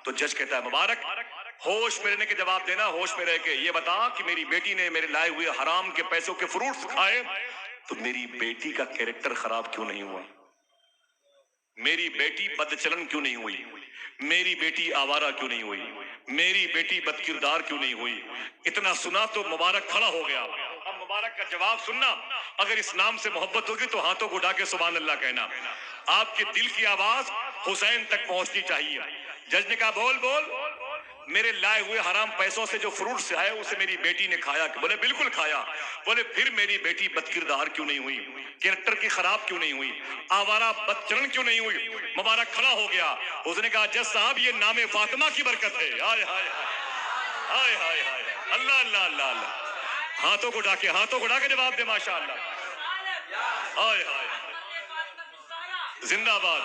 تو جج کہتا ہے مبارک ہوش میں رہنے کے جواب دینا، ہوش میں رہ کے یہ بتا کہ میری بیٹی نے میرے لائے ہوئے حرام کے پیسوں کے فروٹس کھائے تو میری بیٹی کا کیریکٹر خراب کیوں نہیں ہوا؟ میری بیٹی بدچلن کیوں نہیں ہوئی؟ میری بیٹی آوارہ کیوں نہیں ہوئی؟ میری بیٹی بدکردار کیوں نہیں ہوئی؟ اتنا سنا تو مبارک کھڑا ہو گیا۔ اب مبارک کا جواب سننا، اگر اسلام سے محبت ہوگی تو ہاتھوں کو اٹھا کے سبحان اللہ کہنا۔ آپ کے دل کی آواز حسین تک پہنچنی چاہیے۔ جج نے کہا بول بول، میرے لائے ہوئے حرام پیسوں سے جو فروٹ سے آئے اسے میری بیٹی نے کھایا؟ بولے بالکل کھایا۔ بولے پھر میری بیٹی بدکردار کیوں نہیں ہوئی؟ کیریکٹر کی خراب کیوں نہیں ہوئی؟ آوارہ بدچلن کیوں نہیں ہوئی؟ مبارک کھڑا ہو گیا، اس نے کہا جج صاحب یہ نام فاطمہ کی برکت ہے۔ ہائے ہائے ہائے ہائے ہائے، اللہ اللہ اللہ اللہ، ہاتھوں کو اٹھا کے، ہاتھوں کو اٹھا کے جواب دے ماشاء اللہ۔ ہائے ہائے زندہ باد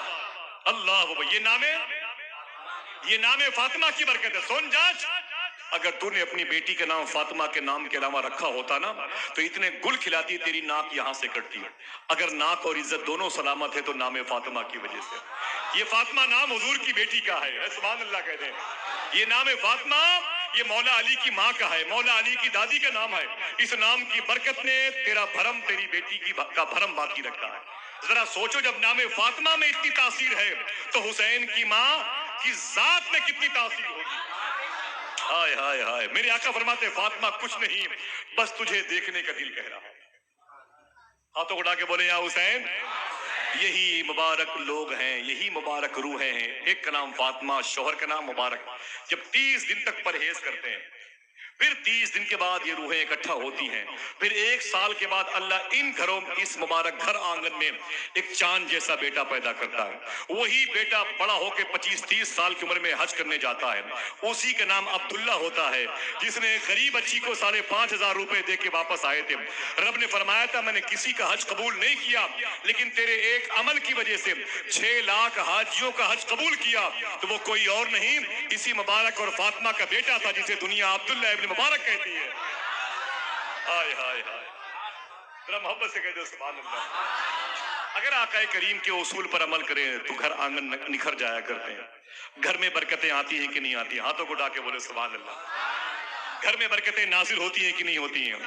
اللہ، یہ نام فاطمہ کی برکت ہے۔ سن جج، اگر تو نے اپنی بیٹی کے نام فاطمہ کے نام کے علاوہ رکھا ہوتا نا تو اتنے گل کھلاتی تیری ناک یہاں سے کٹتی ہے۔ اگر ناک اور عزت دونوں سلامت ہے تو نام فاطمہ کی وجہ سے۔ یہ فاطمہ نام حضور کی بیٹی کا ہے، سبحان اللہ کہتے ہیں۔ یہ نام فاطمہ یہ مولا علی کی ماں کا ہے، مولا علی کی دادی کا نام ہے۔ اس نام کی برکت نے تیرا بھرم، تیری بیٹی کا بھرم باقی رکھا ہے۔ ذرا سوچو جب نام فاطمہ میں اتنی تاثیر ہے تو حسین کی ماں کی ذات میں کتنی تاثیر ہوگی۔ ہائے ہائے ہائے، میرے آقا فرماتے فاطمہ کچھ نہیں بس تجھے دیکھنے کا دل کہہ رہا ہے۔ ہاتھوں اٹھا کے بولے یا حسین، یہی مبارک لوگ ہیں، یہی مبارک روحیں ہیں۔ ایک کا نام فاطمہ، شوہر کا نام مبارک۔ جب 30 دن تک پرہیز کرتے ہیں، پھر 30 دن کے بعد یہ روحیں اکٹھا ہوتی ہیں، پھر 1 سال کے بعد اللہ ان گھروں، اس مبارک گھر آنگن میں ایک چاند جیسا بیٹا پیدا کرتا ہے۔ وہی بیٹا بڑا ہو کے 25-30 سال کی عمر میں حج کرنے جاتا ہے، اسی کا نام عبداللہ ہوتا ہے، جس نے غریب بچی کو 5,500 روپے دے کے واپس آئے تھے۔ رب نے فرمایا تھا میں نے کسی کا حج قبول نہیں کیا لیکن تیرے ایک عمل کی وجہ سے 6 لاکھ حاجیوں کا حج قبول کیا، تو وہ کوئی اور نہیں اسی مبارک اور فاطمہ کا بیٹا تھا جسے دنیا عبداللہ ابن مبارک کہتی ہے۔ ہائے ہائے ہائے، ذرا محبت سے کہہ دو سبحان اللہ۔ اگر آقا کریم کے اصول پر عمل کریں تو گھر آنگن نکھر جایا کرتے ہیں۔ گھر میں برکتیں آتی ہیں کہ نہیں آتی؟ ہاتھوں کو اٹھا کے بولے سبحان اللہ۔ گھر میں برکتیں نازل ہوتی ہیں کہ نہیں ہوتی ہیں؟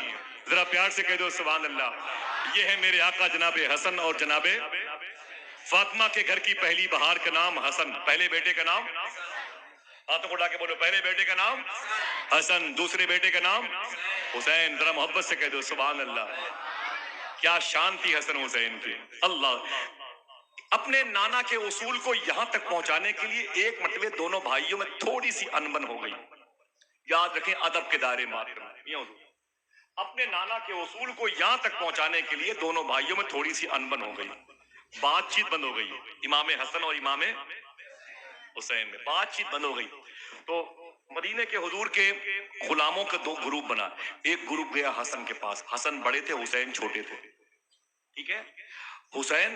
ذرا پیار سے کہہ دو سبحان اللہ۔ یہ ہے میرے آقا جناب حسن اور جناب فاطمہ کے گھر کی پہلی بہار کا نام حسن، پہلے بیٹے کا نام، ہاتھوں کو اٹھا کے بولو، پہلے بیٹے کا نام حسن، دوسرے بیٹے کا نام حسین۔ ذرا محبت سے کہہ دو سبحان اللہ۔ کیا شان تھی حسن حسین کی، اللہ۔ اپنے نانا کے اصول کو یہاں تک پہنچانے کے لیے ایک مرتبہ دونوں بھائیوں میں تھوڑی سی انبن ہو گئی۔ یاد رکھیں ادب کے دائرے میں اپنے نانا کے اصول کو یہاں تک پہنچانے کے لیے دونوں بھائیوں میں تھوڑی سی انبن ہو گئی، بات چیت بند ہو گئی۔ امام حسن اور امام حسین میں بات چیت بند ہو گئی تو مدینے کے حضور کے غلاموں کا 2 گروپ بنا۔ ایک گروپ گیا حسن کے پاس، حسن بڑے تھے، حسین چھوٹے تھے، ٹھیک ہے؟ حسین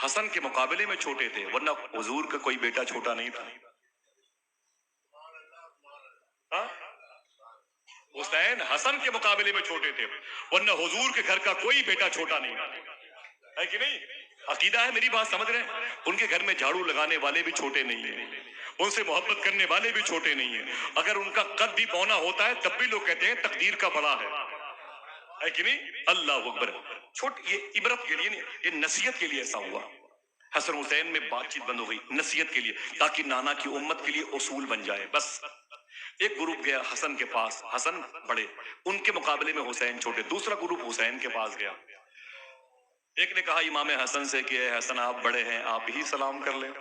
حسن کے مقابلے میں چھوٹے تھے ورنہ حضور کا کوئی بیٹا چھوٹا نہیں تھا۔ حسین حسن کے مقابلے میں چھوٹے تھے ورنہ حضور کے گھر کا کوئی بیٹا چھوٹا نہیں ہے کہ نہیں؟ عقیدہ ہے، میری بات سمجھ رہے ہیں؟ ان کے گھر میں جھاڑو لگانے والے بھی چھوٹے نہیں ہیں، ان سے محبت کرنے والے بھی چھوٹے نہیں ہیں۔ اگر ان کا قد بھی بونا ہوتا ہے تب بھی لوگ کہتے ہیں تقدیر کا بڑا ہے کہ نہیں؟ اللہ اکبر۔ یہ عبرت کے لیے نہیں، یہ نصیحت کے لیے ایسا ہوا۔ حسن حسین میں بات چیت بند ہو گئی نصیحت کے لیے، تاکہ نانا کی امت کے لیے اصول بن جائے بس۔ ایک گروپ گیا حسن کے پاس، حسن بڑے، ان کے مقابلے میں حسین چھوٹے۔ دوسرا گروپ حسین کے پاس گیا، ایک نے کہا امام حسن سے کہ اے حسن آپ بڑے ہیں، آپ ہی سلام کر لیں،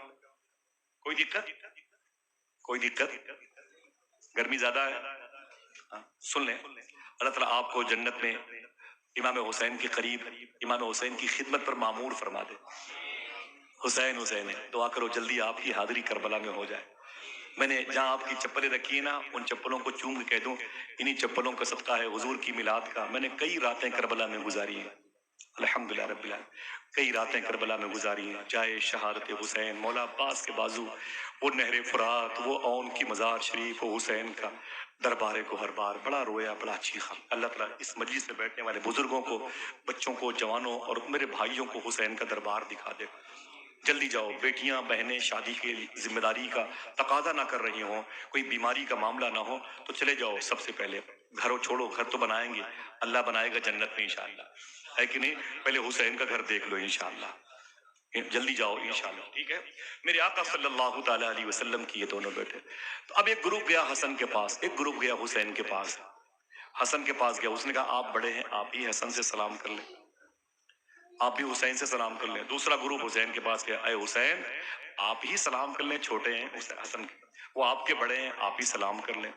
کوئی دقت؟ کوئی دقت؟ گرمی زیادہ ہے؟ سن لیں، اللہ تعالیٰ آپ کو جنت میں امام حسین کے قریب، امام حسین کی خدمت پر معمور فرما دے۔ حسین حسین ہے، دعا کرو جلدی آپ کی حاضری کربلا میں ہو جائے۔ میں نے جہاں آپ کی چپلیں رکھی ہیں نا ان چپلوں کو چوم کے کہہ دوں انہی چپلوں کا صدقہ ہے حضور کی میلاد کا، میں نے کئی راتیں کربلا میں گزاری ہیں، الحمدللہ رب العالمین، کئی راتیں کربلا میں گزاری ہیں۔ چاہے شہادت حسین، مولا عباس کے بازو، وہ نہر فرات، وہ اون کی مزار شریف، وہ حسین کا دربار کو ہر بار بڑا رویا، بڑا چیخا۔ اللہ تعالیٰ اس مجلس میں بیٹھنے والے بزرگوں کو، بچوں کو، جوانوں اور میرے بھائیوں کو حسین کا دربار دکھا دے۔ جلدی جاؤ، بیٹیاں بہنیں شادی کی ذمہ داری کا تقاضا نہ کر رہی ہوں، کوئی بیماری کا معاملہ نہ ہو تو چلے جاؤ سب سے پہلے، گھروں چھوڑو، گھر تو بنائیں گے، اللہ بنائے گا جنت میں انشاءاللہ، ہے کہ نہیں؟ پہلے حسین کا گھر دیکھ لو انشاءاللہ، جلدی جاؤ انشاءاللہ، ٹھیک ہے؟ میرے آقا صلی اللہ تعالیٰ علیہ وسلم کی یہ دونوں بیٹے، تو اب ایک گروپ گیا حسن کے پاس، ایک گروپ گیا حسین کے پاس، حسن کے پاس گیا، اس نے کہا آپ بڑے ہیں، آپ ہی حسن سے سلام کر لیں، آپ بھی حسین سے سلام کر لیں۔ دوسرا گروپ حسین کے پاس گیا، اے حسین آپ ہی سلام کر لیں، چھوٹے ہیں حسن کے، وہ آپ کے بڑے ہیں، آپ ہی سلام کر لیں۔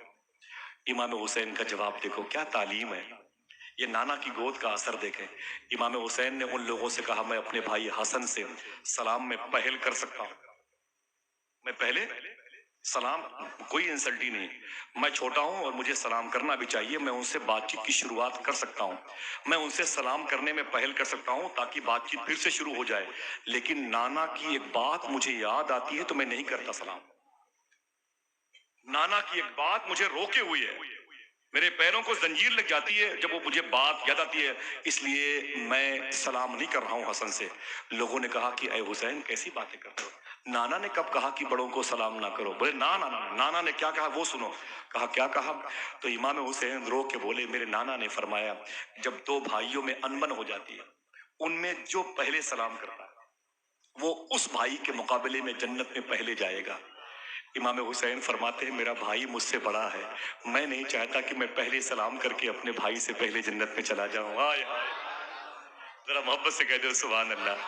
امام حسین کا جواب دیکھو، کیا تعلیم ہے، یہ نانا کی گود کا اثر دیکھیں۔ امام حسین نے ان لوگوں سے کہا میں اپنے بھائی حسن سے سلام میں پہل کر سکتا ہوں، میں پہلے سلام، کوئی انسلٹ ہی نہیں، میں چھوٹا ہوں اور مجھے سلام کرنا بھی چاہیے، میں ان سے بات چیت کی شروعات کر سکتا ہوں، میں ان سے سلام کرنے میں پہل کر سکتا ہوں تاکہ بات چیت پھر سے شروع ہو جائے، لیکن نانا کی ایک بات مجھے یاد آتی ہے تو میں نہیں کرتا سلام، نانا کی ایک بات مجھے روکے ہوئی ہے، میرے پیروں کو زنجیر لگ جاتی ہے جب وہ مجھے بات یاد آتی ہے، اس لیے میں سلام نہیں کر رہا ہوں حسن سے۔ لوگوں نے کہا کہ اے حسین کیسی باتیں کرتے ہو، نانا نے کب کہا کہ بڑوں کو سلام نہ کرو؟ بولے نانا نے کیا کہا وہ سنو۔ کہا کیا کہا؟ تو امام حسین رو کے بولے میرے نانا نے فرمایا جب دو بھائیوں میں انبن ہو جاتی ہے، ان میں جو پہلے سلام کرتا ہے وہ اس بھائی کے مقابلے میں جنت میں پہلے جائے گا۔ امام حسین فرماتے ہیں میرا بھائی مجھ سے بڑا ہے، میں نہیں چاہتا کہ میں پہلے سلام کر کے اپنے بھائی سے پہلے جنت میں چلا جاؤں۔ ہائے ہائے، ذرا محبت سے کہہ دو سبحان اللہ۔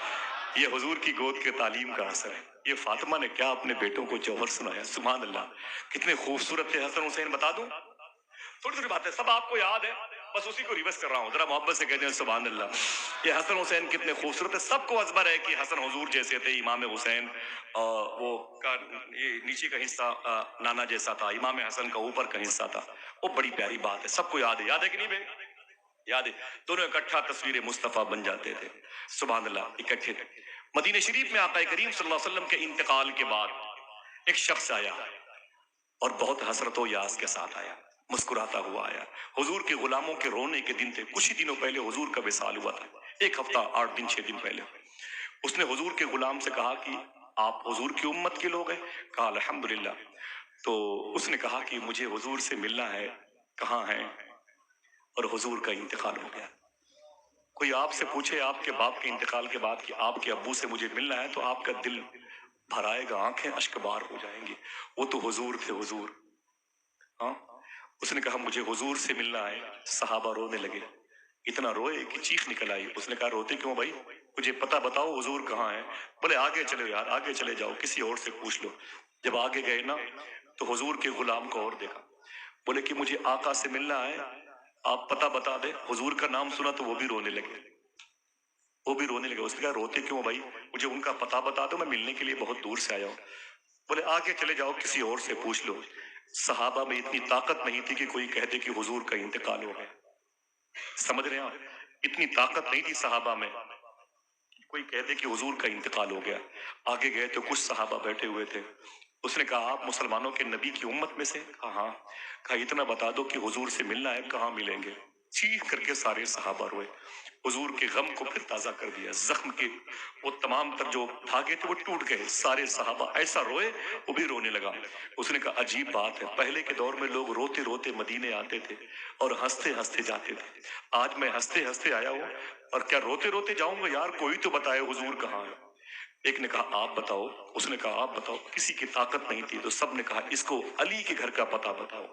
یہ حضور کی گود کے تعلیم کا اثر ہے۔ یہ فاطمہ نے کیا اپنے بیٹوں کو جوہر سنایا، سبحان اللہ، کتنے خوبصورت تھے حسن حسین، بتا دوں تھوڑی تھوڑی باتیں سب آپ کو یاد ہے، بس اسی کو ریورس کر رہا ہوں، ذرا محبت سے کہہ دیں سبحان اللہ۔ یہ حسن حسین کتنے خوبصورت ہے، سب کو ازبر ہے کہ حسن حضور جیسے تھے، امام حسین وہ کا یہ نیچے کا حصہ نانا جیسا تھا، امام حسن کا اوپر کا حصہ تھا، وہ بڑی پیاری بات ہے، سب کو یاد ہے کہ نہیں بھائی؟ یاد ہے، دونوں اکٹھا تصویر مصطفیٰ بن جاتے تھے، سبحان اللہ، اکٹھے تھے۔ مدینہ شریف میں آقا کریم صلی اللہ علیہ وسلم کے انتقال کے بعد ایک شخص آیا اور بہت حسرت و یاس کے ساتھ آیا، مسکراتا ہوا آیا۔ حضور کے غلاموں کے رونے کے دن تھے، کچھ ہی دنوں پہلے حضور کا وصال ہوا تھا، ایک ہفتہ 8 دن 6 دن پہلے۔ اس نے حضور کے غلام سے کہا کہ آپ حضور کی امت کے لوگ ہیں؟ کہا الحمدللہ۔ تو اس نے کہا کہ مجھے حضور سے ملنا ہے، کہاں ہیں؟ اور حضور کا انتقال ہو گیا۔ کوئی آپ سے پوچھے آپ کے باپ کے انتقال کے بعد کہ آپ کے ابو سے مجھے ملنا ہے تو آپ کا دل بھر آئے گا، آنکھیں اشکبار ہو جائیں گی، وہ تو حضور تھے حضور۔ ہاں، اس نے کہا مجھے حضور سے ملنا ہے، صحابہ رونے لگے، اتنا روئے کہ چیخ نکل آئی۔ اس نے کہا روتے کیوں بھائی، مجھے پتہ بتاؤ حضور کہاں ہیں؟ بولے آگے چلو یار، آگے چلے جاؤ، کسی اور سے پوچھ لو۔ جب آگے گئے نا تو حضور کے غلام کو اور دیکھا، بولے کہ مجھے آقا سے ملنا ہے، آپ پتہ بتا دیں۔ حضور کا نام سنا تو وہ بھی رونے لگے، وہ بھی رونے لگے۔ اس نے کہا روتے کیوں بھائی، مجھے ان کا پتہ بتا دو، میں ملنے کے لیے بہت دور سے آیا ہوں۔ بولے آگے چلے جاؤ، کسی اور سے پوچھ لو۔ صحابہ میں اتنی طاقت نہیں تھی کہ کوئی کہتے کہ حضور کا انتقال ہو گیا، سمجھ رہے ہیں آپ؟ اتنی طاقت نہیں تھی صحابہ میں کوئی کہتے کہ حضور کا انتقال ہو گیا۔ آگے گئے تو کچھ صحابہ بیٹھے ہوئے تھے۔ اس نے کہا آپ مسلمانوں کے نبی کی امت میں سے؟ کہا ہاں۔ کہا اتنا بتا دو کہ حضور سے ملنا ہے، کہاں ملیں گے؟ چیخ کر کے سارے صحابہ روئے، حضور کے غم کو پھر تازہ کر دیا، زخم کے وہ تمام تر جو دھاگے تھے وہ ٹوٹ گئے، سارے صحابہ ایسا روئے وہ بھی رونے لگا۔ اس نے کہا عجیب بات ہے، پہلے کے دور میں لوگ روتے روتے مدینے آتے تھے اور ہنستے ہنستے جاتے تھے، آج میں ہنستے ہنستے آیا ہوں اور کیا روتے روتے جاؤں گا؟ یار کوئی تو بتائے حضور کہاں ہے؟ ایک نے کہا آپ بتاؤ، اس نے کہا آپ بتاؤ، کسی کی طاقت نہیں تھی تو سب نے کہا اس کو علی کے گھر کا پتہ بتاؤ،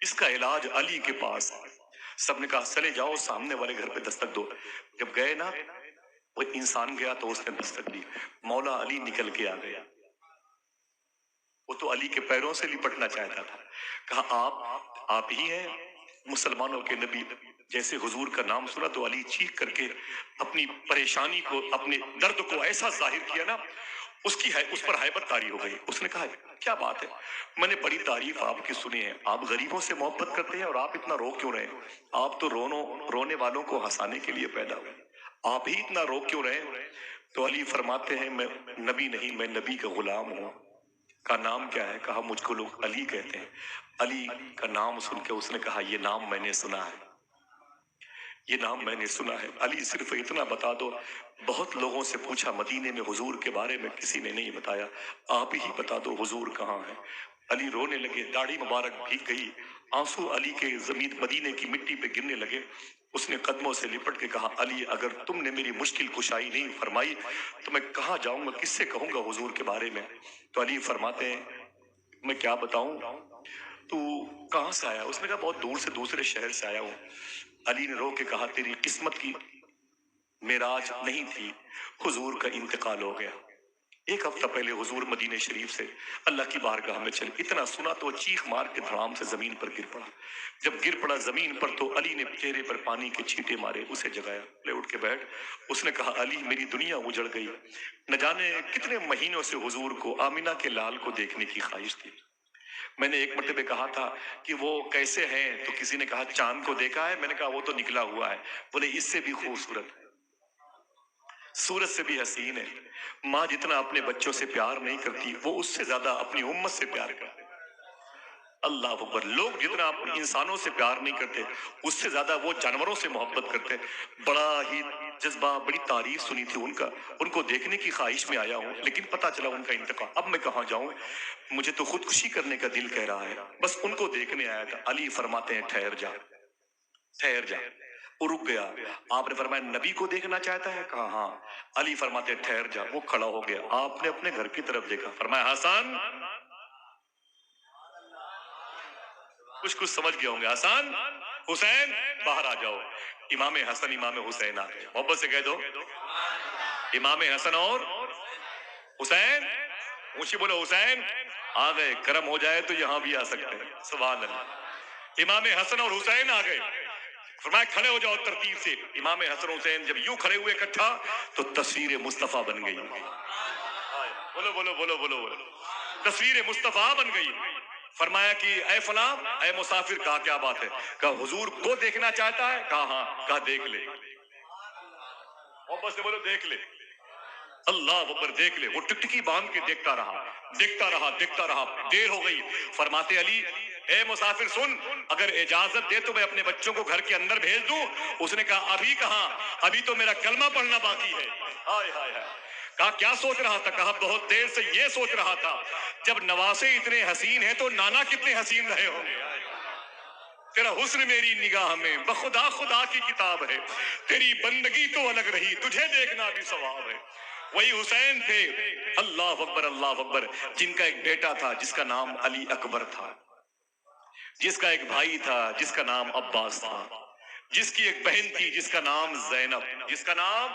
اس کا علاج علی کے پاس ہے۔ سب نے کہا چلے جاؤ سامنے والے گھر پہ دستک دو۔ جب گئے نا وہ انسان گیا تو اس نے دستک دی، مولا علی نکل کے آ گیا، وہ تو علی کے پیروں سے لپٹنا چاہتا تھا۔ کہا آپ ہی ہیں مسلمانوں کے نبی؟ جیسے حضور کا نام سنا تو علی چیخ کر کے اپنی پریشانی کو، اپنے درد کو ایسا ظاہر کیا نا، اس پر ہیبت طاری ہو گئی۔ اس نے کہا کیا بات ہے، میں نے بڑی تعریف آپ کی سنی ہے، آپ غریبوں سے محبت کرتے ہیں اور آپ اتنا رو کیوں رہے ہیں؟ آپ تو رونے والوں کو ہنسانے کے لیے پیدا ہوئے، آپ ہی اتنا رو کیوں رہے ہیں؟ تو علی فرماتے ہیں میں نبی نہیں، میں نبی کا غلام ہوں۔ کا نام کیا ہے؟ کہا مجھ کو لوگ علی کہتے ہیں۔ علی کا نام سن کے اس نے کہا یہ نام میں نے سنا ہے، یہ نام میں نے سنا ہے۔ علی صرف اتنا بتا دو، بہت لوگوں سے پوچھا مدینے میں حضور کے بارے میں، کسی نے نہیں بتایا، آپ ہی بتا دو حضور کہاں ہے۔ علی رونے لگے، داڑھی مبارک بھیگ گئی، آنسو علی کے زمین مدینے کی مٹی پہ گرنے لگے۔ اس نے قدموں سے لپٹ کے کہا، علی اگر تم نے میری مشکل کشائی نہیں فرمائی تو میں کہاں جاؤں گا، کس سے کہوں گا حضور کے بارے میں؟ تو علی فرماتے ہیں، میں کیا بتاؤں، تو کہاں سے آیا؟ اس نے کہا بہت دور سے، دوسرے شہر سے آیا ہوں۔ علی نے رو کے کہا، تیری قسمت کی معراج نہیں تھی، حضور کا انتقال ہو گیا۔ ایک ہفتہ پہلے حضور مدینہ شریف سے اللہ کی بارگاہ میں چلے، اتنا سنا تو چیخ مار کے دھڑام سے زمین پر گر پڑا۔ جب گر پڑا زمین پر تو علی نے چہرے پر پانی کے چھینٹے مارے، اسے جگایا، لے اٹھ کے بیٹھ۔ اس نے کہا، علی میری دنیا اجڑ گئی، نہ جانے کتنے مہینوں سے حضور کو، آمینہ کے لال کو دیکھنے کی خواہش تھی۔ میں نے ایک مرتبہ کہا تھا کہ وہ کیسے ہیں، تو کسی نے کہا چاند کو دیکھا ہے، میں نے کہا وہ تو نکلا ہوا ہے، بولے اس سے بھی خوبصورت ہے، سورج سے بھی حسین ہے۔ ماں جتنا اپنے بچوں سے پیار نہیں کرتی، وہ اس سے زیادہ اپنی امت سے پیار کرتی۔ اللہ اکبر۔ لوگ جتنا اپنے انسانوں سے پیار نہیں کرتے، اس سے زیادہ وہ جانوروں سے محبت کرتے۔ بڑا ہی جذبہ، بڑی تعریف سنی تھی ان کا، ان کو دیکھنے کی خواہش میں آیا ہوں، لیکن پتا چلا ان کا انتقال۔ اب میں کہاں جاؤں، مجھے تو خودکشی کرنے کا دل کہہ رہا ہے، بس ان کو دیکھنے آیا تھا۔ علی فرماتے ہیں، ٹھہر جا، ٹھہر جا۔ وہ رک گیا۔ آپ نے فرمایا، نبی کو دیکھنا چاہتا ہے؟ کہا ہاں۔ علی فرماتے ہیں، ٹھہر جا۔ وہ کھڑا ہو گیا۔ آپ نے اپنے گھر کی طرف دیکھا، فرمایا، حسن، کچھ سمجھ گئے ہوں گے، حسن، حسین، باہر آ جاؤ۔ امام حسن امام حسین آ گئے، محبت سے کہہ دو، امام حسن اور حسین، اونچی بولو، حسین آ گئے۔ کرم ہو جائے تو یہاں بھی آ سکتے ہیں، سبحان اللہ۔ امام حسن اور حسین آ گئے، فرمایا کھڑے ہو جاؤ ترتیب سے۔ امام حسن حسین جب یوں کھڑے ہوئے اکٹھا تو تصویر مصطفیٰ بن گئی۔ بولو بولو بولو بولو بولو، تصویر مصطفیٰ بن گئی۔ فرمایا کہ اے فلاں، اے مسافر، کہا کیا بات ہے؟ کہا حضور کو دیکھنا چاہتا ہے؟ کہا ہاں۔ کہا دیکھ لے، محبت سے بولو، دیکھ لے۔ اللہ اکبر، دیکھ لے۔ وہ ٹکٹکی باندھ کے دیکھتا رہا، دیکھتا رہا، دیکھتا رہا، دیر ہو گئی۔ فرماتے علی، اے مسافر سن، اگر اجازت دے تو میں اپنے بچوں کو گھر کے اندر بھیج دوں۔ اس نے کہا ابھی کہاں، ابھی تو میرا کلمہ پڑھنا باقی ہے۔ ہائے ہائے ہائے۔ کہا کیا سوچ رہا تھا؟ کہا بہت دیر سے یہ سوچ رہا تھا، جب نواسے اتنے حسین ہیں تو نانا کتنے حسین رہے ہوں گے۔ تیرا حسن میری نگاہ میں بخدا خدا کی کتاب ہے، تیری بندگی تو الگ رہی، تجھے دیکھنا بھی ثواب ہے۔ وہی حسین تھے، اللہ اکبر اللہ اکبر، جن کا ایک بیٹا تھا جس کا نام علی اکبر تھا، جس کا ایک بھائی تھا جس کا نام عباس تھا، جس کی ایک بہن تھی جس کا نام زینب، جس کا نام،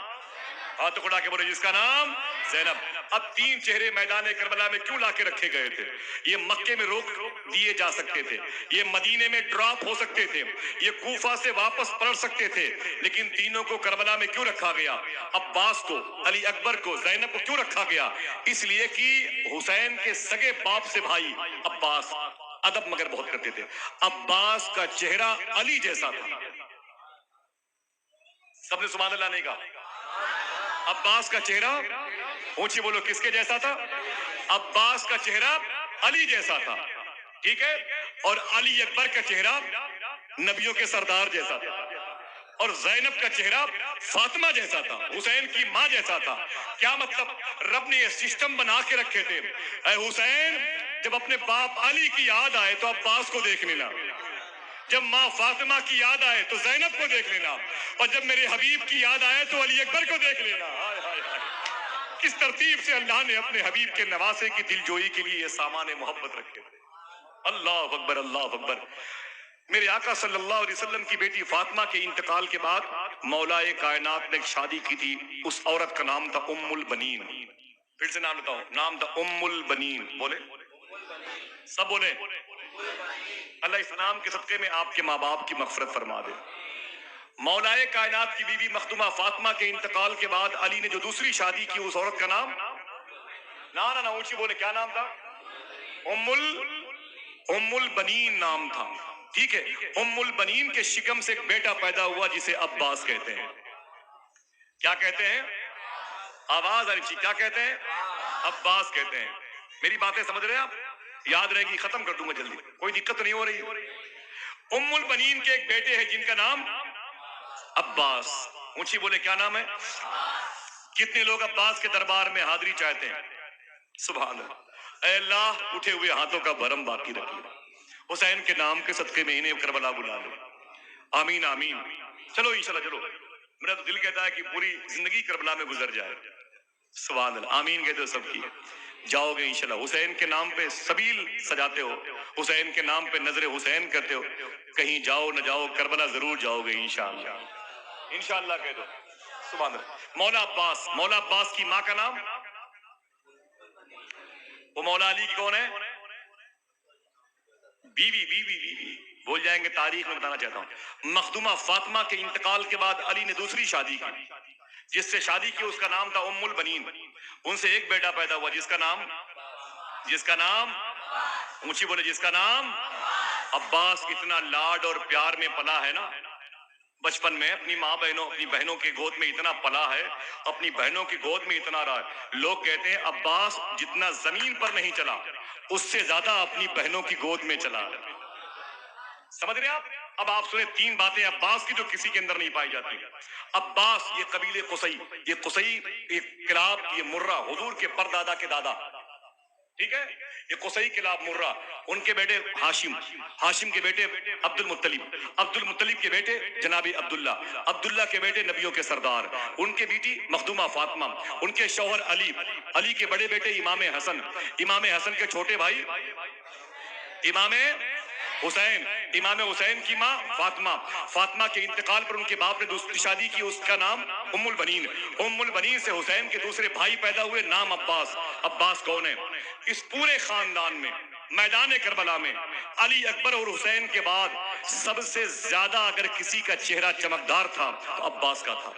ہاتھ اٹھا کے بولے، جس کا نام زینب۔ اب تین چہرے میدان کربلا میں کیوں لا کے رکھے گئے تھے؟ یہ مکے میں روک دیے جا سکتے تھے، یہ مدینے میں ڈراپ ہو سکتے تھے، یہ کوفہ سے واپس پلٹ سکتے تھے، لیکن تینوں کو کربلا میں کیوں رکھا گیا؟ عباس کو، علی اکبر کو، زینب کو کیوں رکھا گیا؟ اس لیے کہ حسین کے سگے باپ سے بھائی عباس ادب مگر بہت کرتے تھے۔ عباس کا چہرہ علی جیسا تھا۔ سب نے سبحان اللہ نہیں کہا؟ عباس کا چہرہ، اونچی بولو، کس کے جیسا تھا؟ عباس کا چہرہ علی جیسا تھا، ٹھیک ہے؟ اور علی اکبر کا چہرہ نبیوں کے سردار جیسا تھا، اور زینب کا چہرہ فاطمہ جیسا تھا، حسین کی ماں جیسا تھا۔ کیا مطلب؟ رب نے یہ سسٹم بنا کے رکھے تھے، اے حسین جب اپنے باپ علی کی یاد آئے تو عباس کو دیکھ لینا، جب ماں فاطمہ کی یاد آئے تو زینب کو دیکھ لینا، اور جب میرے حبیب کی یاد آئے تو علی اکبر کو دیکھ لینا۔ کس ترتیب سے اللہ نے اپنے حبیب کے نواسے کی دلجوئی کے لیے یہ سامان محبت رکھے۔ اللہ اکبر اللہ اکبر۔ میرے آقا صلی اللہ علیہ وسلم کی بیٹی فاطمہ کے انتقال کے بعد مولا کائنات نے ایک شادی کی تھی، اس عورت کا نام تھا ام البنین۔ پھر سے نام بتاؤ، نام تھا ام البنین۔ بولے سب بولے، اللہ اس نام کے صدقے میں آپ کے ماں باپ کی مغفرت فرما دے۔ مولا کائنات کی بیوی مختومہ فاطمہ کے انتقال کے بعد علی نے جو دوسری شادی کی، اس عورت کا نام، نا اونچی بولے، کیا نام تھا؟ ام البنین نام تھا، ٹھیک ہے؟ ام البنین کے شکم سے ایک بیٹا پیدا ہوا جسے عباس کہتے ہیں۔ کیا کہتے ہیں؟ آواز آ رہی، کیا کہتے ہیں؟ عباس کہتے ہیں۔ میری باتیں سمجھ رہے ہیں آپ؟ یاد رہے گی، ختم کر دوں گا جلدی، کوئی دقت نہیں ہو رہی۔ ام البنین کے ایک بیٹے ہیں جن کا نام عباس، اونچی بولے کیا نام ہے؟ کتنے لوگ عباس کے دربار میں حاضری چاہتے ہیں؟ سبحان اللہ۔ اے اللہ اٹھے ہوئے ہاتھوں کا بھرم باقی رکھیے، حسین کے نام کے صدقے میں انہیں کربلا بلا لو، آمین آمین۔ چلو انشاءاللہ چلو، میرا تو دل کہتا ہے کہ پوری زندگی کربلا میں گزر جائے، سبحان اللہ، آمین کہتے ہو سب کی، جاؤ گے انشاءاللہ۔ حسین کے نام پہ سبیل سجاتے ہو، حسین کے نام پہ نظر حسین کرتے ہو، کہیں جاؤ نہ جاؤ کربلا ضرور جاؤ گے انشاءاللہ، انشاءاللہ کہہ دو، سبحان اللہ۔ مولا عباس، مولا عباس کی ماں کا نام؟ وہ مولا علی کی کون ہے؟ بیوی بیوی بیوی بول جائیں گے، تاریخ میں بتانا چاہتا ہوں، مخدومہ فاطمہ کے انتقال کے بعد علی نے دوسری شادی کی، جس سے شادی کی اس کا نام تھا ام البنین، ان سے ایک بیٹا پیدا ہوا جس کا نام اونچی بولے، جس کا نام عباس۔ اتنا لاڈ اور پیار میں پلا ہے نا، بچپن میں اپنی ماں بہنوں، اپنی بہنوں کی گود میں اتنا پلا ہے، اپنی بہنوں کی گود میں اتنا رہا ہے۔ لوگ کہتے ہیں عباس جتنا زمین پر نہیں چلا، اس سے زیادہ اپنی بہنوں کی گود میں چلا۔ سمجھ رہے آپ؟ اب آپ سنیں تین باتیں عباس کی جو کسی کے اندر نہیں پائی جاتی۔ عباس یہ قبیلے قصی، یہ قصی، یہ کلاب، یہ مرہ، حضور کے پردادا کے دادا، ٹھیک ہے، یہ قصی کلاب مرہ، ان کے بیٹے ہاشم، ہاشم کے بیٹے عبد المطلب، عبد المطلب کے بیٹے جناب عبداللہ، عبداللہ کے بیٹے نبیوں کے سردار، ان کے بیٹی مخدومہ فاطمہ، ان کے شوہر علی، علی کے بڑے بیٹے امام حسن، امام حسن کے چھوٹے بھائی امام حسین، امام حسین کی ماں فاطمہ، فاطمہ کے انتقال پر ان کے باپ نے دوسری شادی کی، اس کا نام ام البنین، ام البنین سے حسین کے دوسرے بھائی پیدا ہوئے، نام عباس۔ عباس کون ہے؟ اس پورے خاندان میں میدان کربلا میں علی اکبر اور حسین کے بعد سب سے زیادہ اگر کسی کا چہرہ چمکدار تھا تو عباس کا تھا۔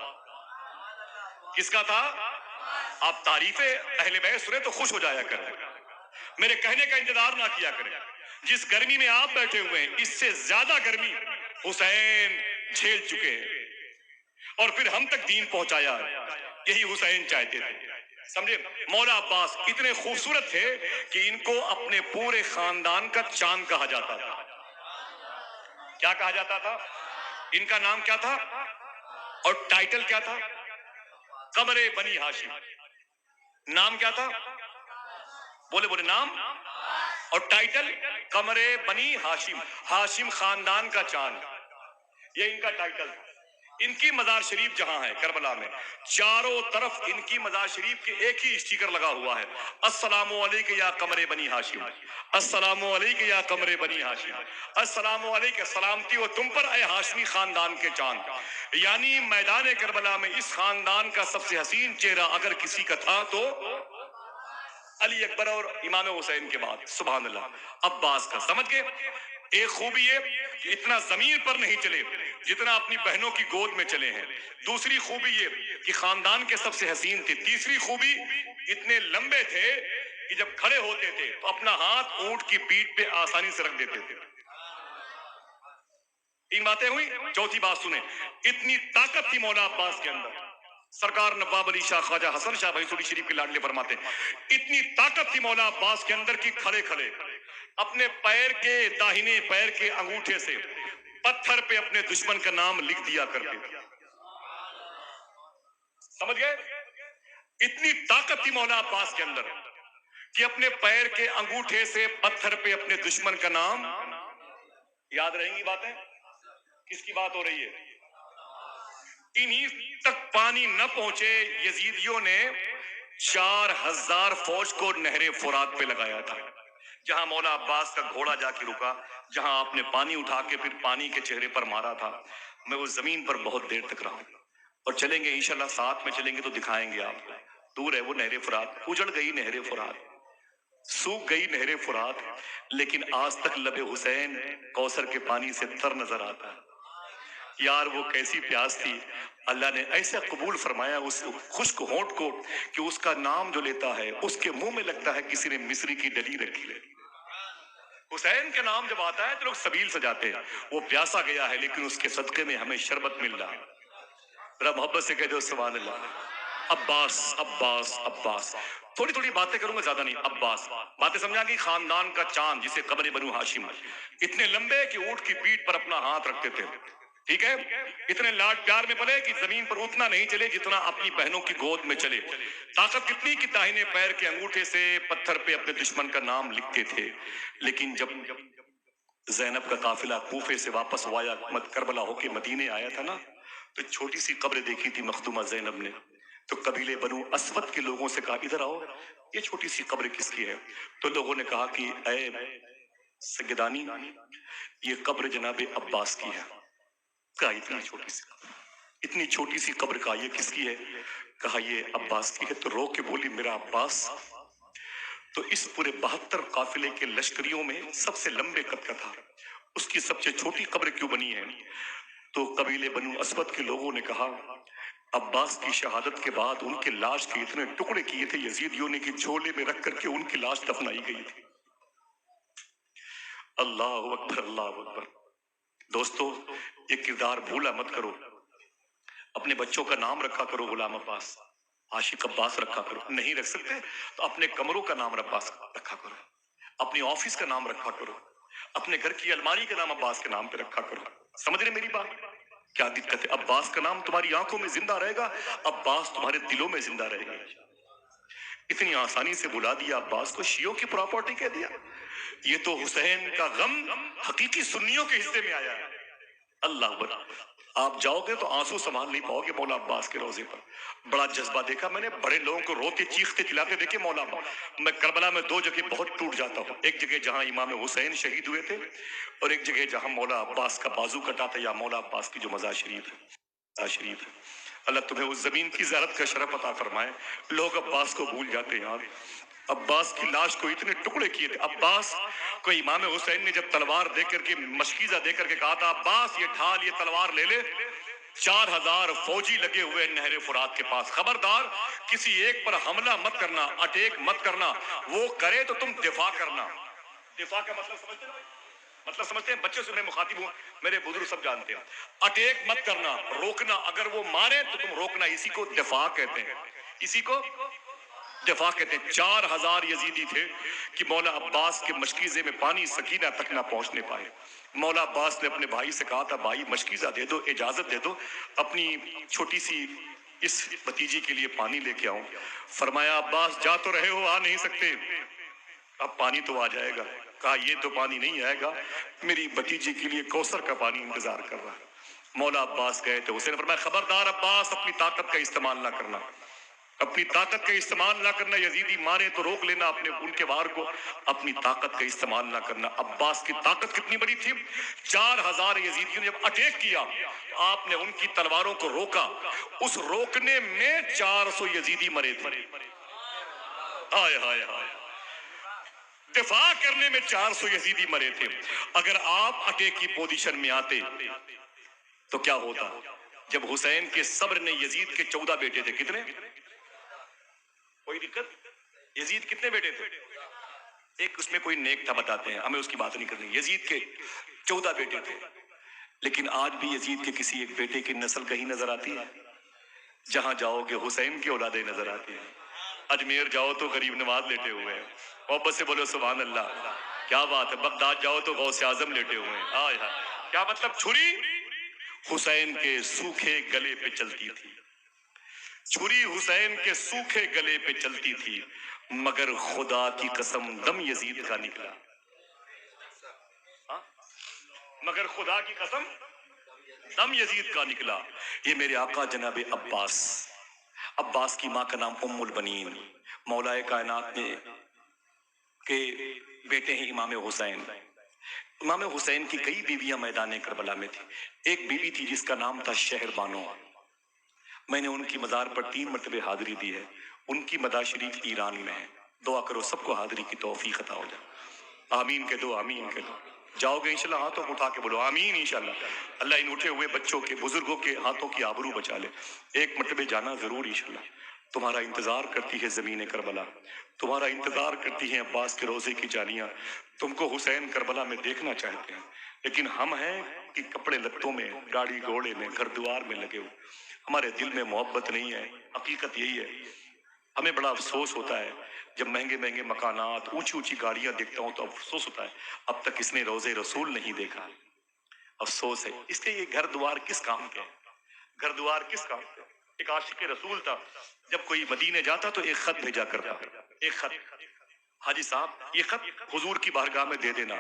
کس کا تھا؟ آپ تعریف اہل بیت سنیں تو خوش ہو جایا کریں، میرے کہنے کا انتظار نہ کیا کریں۔ جس گرمی میں آپ بیٹھے ہوئے ہیں اس سے زیادہ گرمی حسین جھیل چکے ہیں، اور پھر ہم تک دین پہنچایا، یہی حسین چاہتے تھے، سمجھے؟ مولا عباس اتنے خوبصورت تھے کہ ان کو اپنے پورے خاندان کا چاند کہا جاتا تھا۔ کیا کہا جاتا تھا؟ ان کا نام کیا تھا اور ٹائٹل کیا تھا؟ قمر بنی ہاشم۔ نام کیا تھا؟ بولے بولے، نام اور ٹائٹل قمر بنی ہاشم، ہاشم خاندان کا چاند، یہ ان کا ٹائٹل تھا۔ ان کی مزار شریف جہاں ہے کربلا میں، چاروں طرف ان کی مزار شریف کے ایک ہی اسٹیکر لگا ہوا ہے، السلام علیکم یا قمر بنی ہاشم، السلام علیکم یا قمر بنی ہاشم، السلام علیکم، سلامتی ہو تم پر اے ہاشمی خاندان کے چاند۔ یعنی میدان کربلا میں اس خاندان کا سب سے حسین چہرہ اگر کسی کا تھا تو علی اکبر اور امام حسین کے بعد، سبحان اللہ، عباس کا۔ سمجھ گئے؟ ایک خوبی یہ کہ اتنا زمین پر نہیں چلے جتنا اپنی بہنوں کی گود میں چلے ہیں۔ دوسری خوبی یہ کہ خاندان کے سب سے حسین تھے۔ تیسری خوبی اتنے لمبے تھے کہ جب کھڑے ہوتے تھے تو اپنا ہاتھ اونٹ کی پیٹھ پہ آسانی سے رکھ دیتے تھے۔ تین باتیں ہوئی، چوتھی بات سنیں، اتنی طاقت تھی مولا عباس کے اندر۔ سرکار نواب علی شاہ خواجہ حسن شاہ بھینسوری شریف کے لاڈلے فرماتے ہیں، اتنی طاقت تھی مولا عباس کے اندر کہ کھڑے کھڑے اپنے پیر کے داہنے پیر کے انگوٹھے سے پتھر پہ اپنے دشمن کا نام لکھ دیا کرتے تھے۔ سمجھ گئے؟ اتنی طاقت تھی مولا عباس کے اندر کہ اپنے پیر کے انگوٹھے سے پتھر پہ اپنے دشمن کا نام، یاد رہیں گی باتیں؟ کس کی بات ہو رہی ہے؟ انہی تک پانی نہ پہنچے یزیدیوں نے 4000 فوج کو نہر فرات پہ لگایا تھا۔ جہاں مولا عباس کا گھوڑا جا کے رکا، جہاں آپ نے پانی اٹھا کے پھر پانی کے چہرے پر مارا تھا، میں وہ زمین پر بہت دیر تک رہا، اور چلیں گے انشاءاللہ، ساتھ میں چلیں گے تو دکھائیں گے آپ کو۔ دور ہے وہ نہر فرات، اجڑ گئی نہر فرات، سوکھ گئی نہر فرات، لیکن آج تک لب حسین کوثر کے پانی سے تر نظر آتا ہے۔ یار وہ کیسی پیاس تھی، اللہ نے ایسا قبول فرمایا اس خشک ہونٹ کو کہ اس کا نام جو لیتا ہے اس کے منہ میں لگتا ہے کسی نے مصری کی ڈلی رکھی ہے۔ حسین کے نام جب آتا ہے تو لوگ سبیل سجاتے ہیں، وہ پیاسا گیا ہے لیکن اس کے صدقے میں ہمیں شربت مل رہا ہے۔ ذرا محبت سے کہہ دو سبحان اللہ۔ عباس عباس عباس، تھوڑی تھوڑی باتیں کروں گا، زیادہ نہیں۔ عباس، باتیں سمجھا گی؟ خاندان کا چاند جسے قمر بنو ہاشم، اتنے لمبے کہ اونٹ کی پیٹھ پر اپنا ہاتھ رکھتے تھے۔ ٹھیک ہے، اتنے لاڈ پیار میں پلے کہ زمین پر اتنا نہیں چلے جتنا اپنی بہنوں کی گود میں چلے. طاقت کتنی کہ داہنے پیر کے انگوٹھے سے پتھر پہ اپنے دشمن کا نام لکھتے تھے. لیکن جب زینب کا قافلہ کوفے سے واپس وایا کربلا ہو کے مدینے آیا تھا نا، تو چھوٹی سی قبر دیکھی تھی مخدومہ زینب نے. تو قبیلے بنو اسود کے لوگوں سے کہا ادھر آؤ، یہ چھوٹی سی قبر کس کی ہے؟ تو لوگوں نے کہا کہ اے سیدانی، یہ قبر جناب عباس کی ہے. کہا اتنی چھوٹی سی قبر کا یہ کس کی ہے؟ کہا یہ عباس کی ہے. تو رو کے بولی میرا عباس تو اس پورے 72 قافلے کے لشکریوں میں سب سے لمبے قد کا تھا، اس کی سب سے چھوٹی قبر کیوں بنی ہے؟ تو قبیلے بنو اسود کے لوگوں نے کہا عباس کی شہادت کے بعد ان کے لاش کے اتنے ٹکڑے کیے تھے یزیدیوں نے کہ جھولے میں رکھ کر کے ان کی لاش دفنائی گئی تھی. اللہ اکبر اللہ اکبر. دوستو یہ کردار بھولا مت کرو. اپنے بچوں کا نام رکھا کرو غلام عباس، عاشق عباس رکھا کرو. نہیں رکھ سکتے تو اپنے کمروں کا نام عباس رکھا کرو، اپنی آفس کا نام رکھا کرو، اپنے گھر کی الماری کا نام عباس کے نام پہ رکھا کرو. سمجھ رہے میری بات؟ کیا دقت ہے؟ عباس کا نام تمہاری آنکھوں میں زندہ رہے گا، عباس تمہارے دلوں میں زندہ رہے گا. اتنی آسانی سے بلا دیا عباس کو، شیعوں کی پراپرٹی کہہ دیا. یہ تو حسین کا غم حقیقی سنیوں کے حصے میں آیا ہے. اللہ اکبر. آپ جاؤ گے تو آنسو سنبھال نہیں پاؤ گے مولا عباس کے روزے پر. بڑا جذبہ دیکھا میں نے، بڑے لوگوں کو روتے چیختے چلاتے دیکھے مولا عباس. میں کربلا میں 2 جگہ بہت ٹوٹ جاتا ہوں، ایک جگہ جہاں امام حسین شہید ہوئے تھے اور ایک جگہ جہاں مولا عباس کا بازو کٹا تھا، یا مولا عباس کی جو مزار شریف ہے. اللہ تمہیں اس زمین کی زیارت کا شرف عطا فرمائے. لوگ عباس کو بھول جاتے ہیں یار. عباس کی لاش کو اتنے ٹکڑے کیے تھے. عباس کو امام حسین نے جب تلوار دے کر کے مشکیزہ دے کر کے کہا تھا عباس یہ ڈھال یہ تلوار لے لے، 4000 فوجی لگے ہوئے نہر فرات کے پاس، خبردار کسی ایک پر حملہ مت کرنا، اٹیک مت کرنا، وہ کرے تو تم دفاع کرنا. دفاع کا مطلب سمجھتے ہیں؟ مطلب سمجھتے ہیں؟ بچوں سے میں مخاطب ہوں، میرے بزرگ سب جانتے ہیں. اٹیک مت کرنا، روکنا. اگر وہ مارے تو تم روکنا. اسی کو دفاع کہتے ہیں، اسی کو دفاع کہتے ہیں. 4000 یزیدی تھے کہ مولا عباس کے مشکیزے میں پانی سکینہ تک نہ پہنچنے پائے. مولا عباس نے اپنے بھائی سے کہا تھا بھائی مشکیزہ دے دو، اجازت دے دو اپنی چھوٹی سی اس بھتیجی کے لیے پانی لے کے آؤں. فرمایا عباس جا تو رہے ہو، آ نہیں سکتے، اب پانی تو آ جائے گا. کہا یہ تو پانی نہیں آئے گا، میری بھتیجی کے لیے کوثر کا پانی انتظار کر رہا. مولا عباس گئے تو حسین فرمایا خبردار عباس اپنی طاقت کا استعمال نہ کرنا، اپنی طاقت کا استعمال نہ کرنا. یزیدی مارے تو روک لینا اپنے ان کے وار کو، اپنی طاقت کا استعمال نہ کرنا. عباس کی طاقت کتنی بڑی تھی؟ 4000 یزیدیوں نے جب اٹیک کیا، آپ نے ان کی تلواروں کو روکا. اس روکنے میں 400 یزیدی مرے تھے. ہائے ہائے ہائے. دفاع کرنے میں 400 یزیدی مرے تھے. اگر آپ اٹیک کی پوزیشن میں آتے تو کیا ہوتا؟ جب حسین کے صبر نے یزید کے 14 بیٹے تھے. کتنے؟ کوئی دقت؟ یزید کتنے بیٹے تھے؟ ایک اس میں کوئی نیک تھا بتاتے ہیں، ہمیں اس کی بات نہیں کرنی. یزید کے 14 بیٹے تھے. لیکن آج بھی یزید کے کسی ایک بیٹے کی نسل کہیں نظر آتی ہے؟ جہاں جاؤ گے حسین کی اولادیں نظر آتی ہیں. اجمیر جاؤ تو غریب نواز لیٹے ہوئے ہیں، محبت سے بولو سبحان اللہ. کیا بات ہے. بغداد جاؤ تو غوث اعظم لیٹے ہوئے ہیں. ہائے ہائے. کیا مطلب؟ چھری حسین کے سوکھے گلے پہ چلتی تھی، چھری حسین کے سوکھے گلے پہ چلتی تھی، مگر خدا کی قسم دم یزید کا نکلا. ہاں؟ مگر خدا کی قسم دم یزید کا نکلا. یہ میرے آقا جناب عباس، عباس کی ماں کا نام ام البنین، مولا کائنات نے کے بیٹے ہیں امام حسین. امام حسین کی کئی بیویاں میدان کربلا میں تھی. ایک بیوی تھی جس کا نام تھا شہر بانو. میں نے ان کی مزار پر 3 مرتبہ حاضری دی ہے. ان کی مزار شریف ایران میں ہے. دعا کرو سب کو حاضری کی توفیق عطا ہو جائے. آمین کہہ دو، آمین کہہ دو. جاؤ گے انشاءاللہ ہاتھوں کو اٹھا کے بولو آمین انشاءاللہ. اللہ ان اٹھے ہوئے بچوں کے بزرگوں کے ہاتھوں کی آبرو بچا لے. ایک مرتبہ جانا ضرور انشاءاللہ. تمہارا انتظار کرتی ہے زمین کربلا، تمہارا انتظار کرتی ہیں عباس کے روزے کی جالیاں. تم کو حسین کربلا میں دیکھنا چاہتے ہیں، لیکن ہم ہیں کہ کپڑے لتوں میں، گاڑی گھوڑے میں، گھر دوار میں لگے ہوئے. ہمارے دل میں محبت نہیں ہے. حقیقت یہی ہے. ہمیں بڑا افسوس ہوتا ہے جب مہنگے مہنگے مکانات، اونچی اونچی گاڑیاں دیکھتا ہوں تو افسوس ہوتا ہے اب تک اس نے روزے رسول نہیں دیکھا، افسوس ہے، اس لیے یہ گھر دوار کس کام کے ہیں؟ گھر دوار کس کام کے؟ ایک عاشق رسول تھا، جب کوئی مدینے جاتا تو ایک خط بھیجا کرتا، ایک خط، حاجی صاحب یہ خط حضور کی بارگاہ میں دے دینا.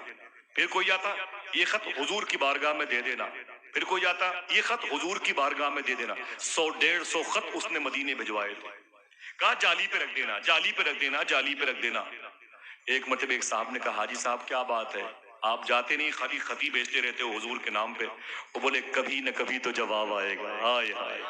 پھر کوئی آتا، یہ خط حضور کی بارگاہ میں دے دینا. پھر کوئی آتا، یہ خط حضور کی بارگاہ میں دے دینا. 100-150 خط اس نے مدینے بھجوائے تھے. کہا جالی پہ رکھ دینا، جالی پہ رکھ دینا، جالی پہ رکھ دینا. ایک مرتبہ ایک صاحب نے کہا حاجی صاحب کیا بات ہے، آپ جاتے نہیں خالی خطی بیچتے رہتے ہو حضور کے نام پہ؟ وہ بولے کبھی نہ کبھی تو جواب آئے گا. ہائے ہائے،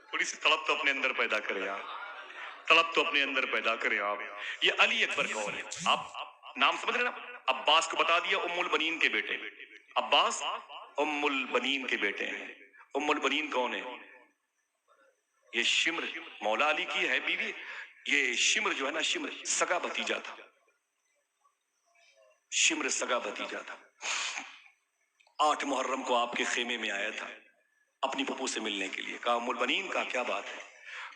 تھوڑی سی طلب تو اپنے اندر پیدا کریں آپ، طلب تو اپنے اندر پیدا کریں آپ. یہ علی اکبر کون ہے؟ آپ نام سمجھ رہے نا؟ عباس کو بتا دیا ام البنین کے بیٹے، عباس ام البنین کے بیٹے ہیں. ام البنین کون ہے؟ یہ شمر مولا علی کی ہے بیوی. یہ شمر جو ہے نا، شمر سگا بھتیجا تھا، شمر سگا بھتیجا تھا. 8 محرم کو آپ کے خیمے میں آیا تھا اپنی پھپھو سے ملنے کے لیے. کہا ام البنین کا کیا بات ہے؟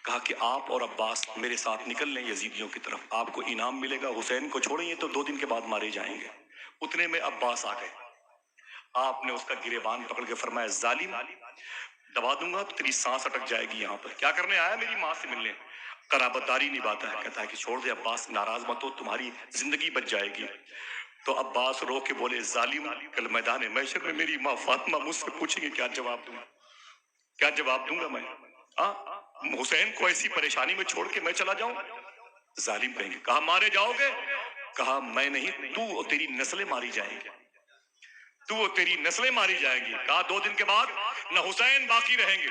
کہا کہ آپ اور عباس میرے ساتھ نکل لیں یزیدیوں کی طرف، آپ کو انعام ملے گا. حسین کو چھوڑیں، یہ تو 2 دن کے بعد مارے جائیں گے. اتنے میں عباس آ گئے. آپ نے اس کا گریبان پکڑ کے فرمایا ظالم، دبا دوں گا تو تیری سانس اٹک جائے گی. یہاں پر کیا کرنے آیا؟ میری ماں سے ملنے. قرابت داری نبھاتا ہے. کہتا ہے کہ چھوڑ دے عباس، ناراض مت ہو، تمہاری زندگی بچ جائے گی. تو عباس رو کے بولے ظالم، کل میدان محشر میں میری ماں فاطمہ مجھ سے پوچھیں گے کیا جواب دوں گا، کیا جواب دوں گا میں؟ حسین کو ایسی پریشانی میں چھوڑ کے میں چلا جاؤں؟ ظالم کہیں گے. کہا مارے جاؤ گے؟ کہا میں نہیں، تو اور تیری نسلیں ماری جائیں گے، تو اور تیری نسلیں ماری جائیں گی. کہا 2 دن کے بعد نہ حسین باقی رہیں گے،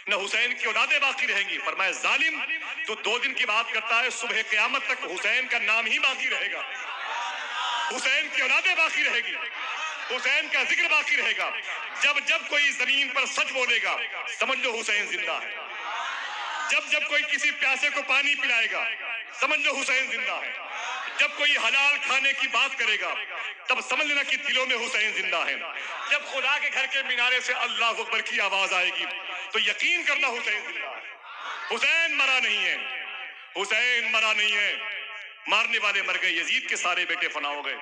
نہ حسین کی اولادیں باقی رہیں گی. فرمایا ظالم، تو 2 دن کی بات کرتا ہے، صبح قیامت تک حسین کا نام ہی باقی رہے گا، حسین کی اولادیں باقی رہے گی، حسین کا ذکر باقی رہے گا. جب جب کوئی زمین پر سچ بولے گا سمجھ لو حسین زندہ ہے. جب جب کوئی کسی پیاسے کو پانی پلائے گا سمجھ لو حسین زندہ ہے. جب کوئی حلال کھانے کی بات کرے گا تب سمجھ لینا کہ دلوں میں حسین زندہ ہے. جب خدا کے گھر کے مینارے سے اللہ اکبر کی آواز آئے گی تو یقین کرنا حسین زندہ ہے. حسین مرا نہیں ہے، حسین مرا نہیں ہے. مارنے والے مر گئے، یزید کے سارے بیٹے فنا ہو گئے،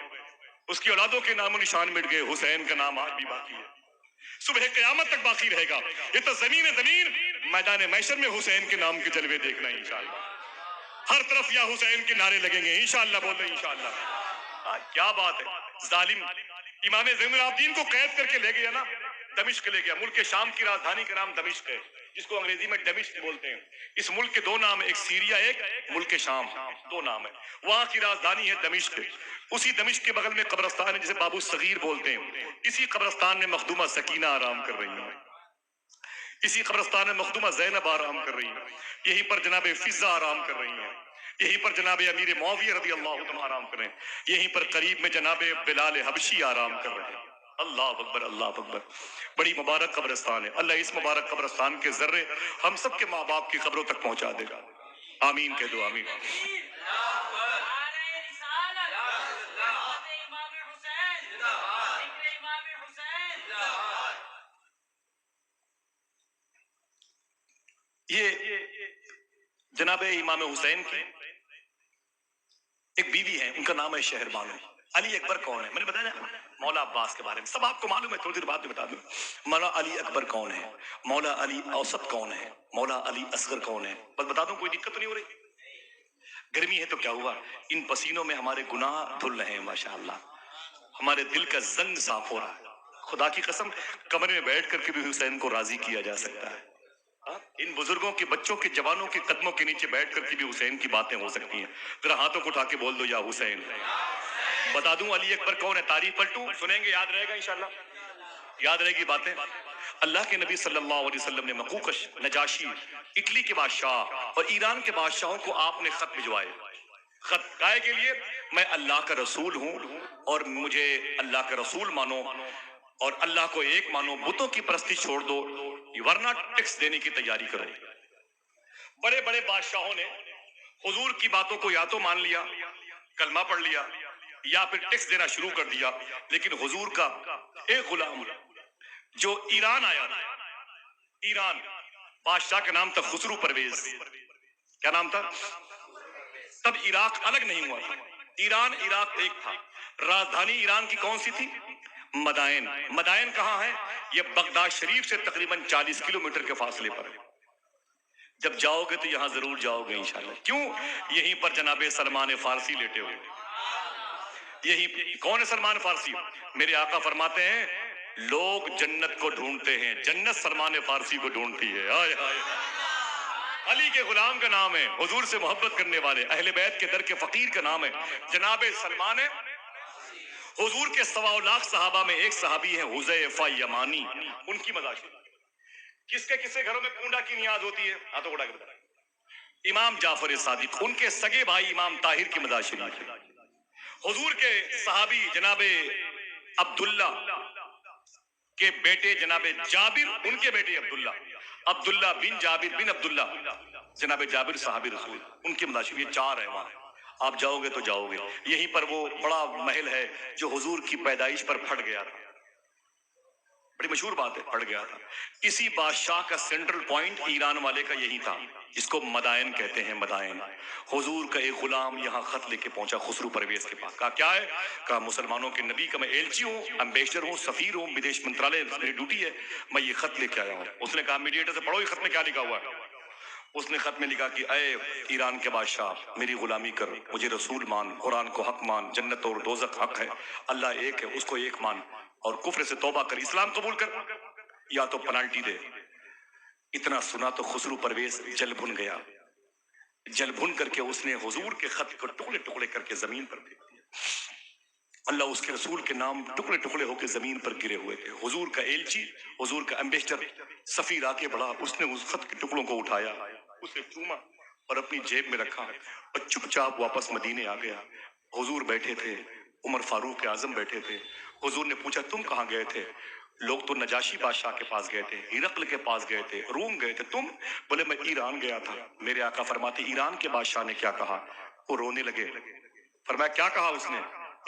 اس کی اولادوں کے نام و نشان مٹ گئے. حسین کا نام آج بھی باقی ہے، صبح قیامت تک باقی رہے گا. یہ تو زمین میدان محشر میں حسین کے نام کے جلوے دیکھنا ہے انشاءاللہ. ہر طرف یا حسین کے نعرے لگیں گے انشاءاللہ. بول رہے انشاءاللہ. کیا بات ہے. ظالم امام زین العابدین کو قید کر کے لے گیا نا، دمشق لے گیا. ملک شام کی راجدھانی کا نام دمشق ہے، جس کو انگریزی میں ڈمشق بولتے ہیں. اس ملک کے 2 نام ہیں، ایک سیریا، ایک ملک شام، 2 نام ہیں. وہاں کی راجدھانی ہے دمشق. اسی دمشق کے بغل میں قبرستان ہے جسے باب الصغیر بولتے ہیں. اسی قبرستان میں مخدومہ سکینہ آرام کر رہی ہیں، اسی قبرستان میں مخدومہ زینب آرام کر رہی ہیں. یہیں پر جناب فضہ آرام کر رہی ہیں. یہیں پر جناب امیر معاویہ رضی اللہ عنہ آرام کر رہے ہیں. یہیں پر قریب میں جناب بلال حبشی آرام کر رہے ہیں. اللہ اکبر، اللہ اکبر. بڑی مبارک قبرستان ہے. اللہ اس مبارک قبرستان کے ذرے ہم سب کے ماں باپ کی قبروں تک پہنچا دے گا. آمین کہہ دو، آمین. یہ جناب امام حسین کی ایک بیوی ہے، ان کا نام ہے شہر بانو. علی اکبر کون ہے؟ میں نے بتایا نا مولا عباس کے بارے میں سب آپ کو معلوم ہے، تھوڑی دیر بعد میں بتا دوں. مولا علی اکبر کون ہے؟ مولا علی اوسط کون ہے؟ مولا علی اصغر کون ہے؟ بس بتا دوں، کوئی دقت تو نہیں ہو رہی؟ گرمی ہے تو کیا ہوا، ان پسینوں میں ہمارے گناہ دھل رہے ہیں ماشاءاللہ. ہمارے دل کا زنگ صاف ہو رہا ہے. خدا کی قسم کمرے میں بیٹھ کر کے بھی حسین کو راضی کیا جا سکتا ہے. ان بزرگوں کے بچوں کے جوانوں کے قدموں کے نیچے بیٹھ کر کے بھی حسین کی باتیں ہو سکتی ہیں. ذرا ہاتھوں کو اٹھا کے بول دو یا حسین. بتا دوں علی اکبر کون ہے؟ تاریخ پلٹوں، سنیں گے، یاد رہے گا انشاءاللہ، یاد رہے گی باتیں. اللہ کے نبی صلی اللہ علیہ وسلم نے مقوقش، نجاشی، اٹلی کے بادشاہ اور ایران کے بادشاہوں کو آپ نے خط بھجوائے. خط کائے کے لیے میں اللہ کا رسول ہوں اور مجھے اللہ کا رسول مانو اور اللہ کو ایک مانو، بتوں کی پرستی چھوڑ دو ورنہ ٹیکس دینے کی تیاری کرو. بڑے بڑے بادشاہوں نے حضور کی باتوں کو یا تو مان لیا، کلمہ پڑھ لیا، یا پھر ٹیکس دینا شروع کر دیا. لیکن حضور کا ایک غلام جو ایران آیا، ایران بادشاہ کا نام تھا خسرو پرویز. کیا نام تھا؟ تب عراق الگ نہیں ہوا تھا، ایران عراق ایک تھا. راجدھانی ایران کی کون سی تھی؟ مدائن، مدائن کہاں ہے؟ یہ بغداد شریف سے تقریباً 40 کلومیٹر کے فاصلے پر ہے۔ جب جاؤ گے تو یہاں ضرور جاؤ گے انشاءاللہ۔ کیوں؟ یہیں پر جناب سلمان فارسی لیٹے ہوئے، یہی کون ہے سلمان فارسی؟ میرے آقا فرماتے ہیں لوگ جنت کو ڈھونڈتے ہیں، جنت سلمان فارسی کو ڈھونڈتی ہے۔ آئے ہائے، علی کے غلام کا نام ہے، حضور سے محبت کرنے والے، اہل بیت کے در کے فقیر کا نام ہے جناب سلمان ہے۔ حضور کے 1.25 لاکھ صحابہ میں ایک صحابی ہیں حذیفہ یمانی، ان کی مزاشی کس کے گھروں میں کنڈا کی نیاز ہوتی ہے؟ ہاتھوں اٹھا کے بتائیں۔ امام جعفر صادق، ان کے سگے بھائی امام طاہر کی مزار شریف ہے۔ حضور کے صحابی جناب عبداللہ کے بیٹے جناب جابر، ان کے بیٹے عبداللہ بن جابر بن عبداللہ، جناب جابر صحابی رسول، ان کی مزار شریف، یہ 4 ہے وہاں۔ آپ جاؤ گے تو جاؤ گے، یہیں پر وہ بڑا محل ہے جو حضور کی پیدائش پر پھٹ گیا تھا، بڑی مشہور بات ہے، پھٹ گیا تھا۔ اسی بادشاہ کا سینٹرل پوائنٹ ایران والے کا یہی تھا، جس کو مدائن کہتے ہیں، مدائن۔ حضور کا ایک غلام یہاں خط لے کے پہنچا خسرو پرویز کے پاس، کہا کیا ہے؟ کہا مسلمانوں کے نبی کا میں ایلچی ہوں، ایمبیسڈر ہوں، سفیر ہوں، بدیش منترالے میری ڈیوٹی ہے، میں یہ خط لے کے آیا ہوں۔ اس نے کہا میڈیٹر سے پڑھو یہ خط میں کیا لکھا ہوا ہے۔ اس نے خط میں لکھا کہ اے ایران کے بادشاہ، میری غلامی کر، مجھے رسول مان، قرآن کو حق مان، جنت اور دوزخ حق ہے، اللہ ایک ہے، اس کو ایک مان، اور کفر سے توبہ کر، اسلام قبول کر، یا تو پنالٹی دے۔ اتنا سنا تو خسرو پرویز جل بھن گیا، جل بھن کر کے اس نے حضور کے خط کو ٹکڑے ٹکڑے کر کے زمین پر پھینک دیا۔ اللہ اس کے رسول کے نام ٹکڑے ٹکڑے ہو کے زمین پر گرے ہوئے تھے۔ حضور کا ایلچی، حضور کا ایمبیسڈر سفیر آگے بڑھا، اس نے اس خط کے ٹکڑوں کو اٹھایا، اسے چوما اور اپنی جیب میں رکھا اور چپ چاپ واپس مدینے آ گیا۔ حضور بیٹھے تھے، عمر فاروق اعظم بیٹھے تھے۔ حضور نے پوچھا تم کہاں گئے تھے؟ لوگ تو نجاشی بادشاہ کے پاس گئے تھے، ہرقل کے پاس گئے تھے، روم گئے تھے، تم؟ بولے میں ایران گیا تھا۔ میرے آقا فرماتے ایران کے بادشاہ نے کیا کہا؟ وہ رونے لگے۔ فرمایا کیا کہا اس نے؟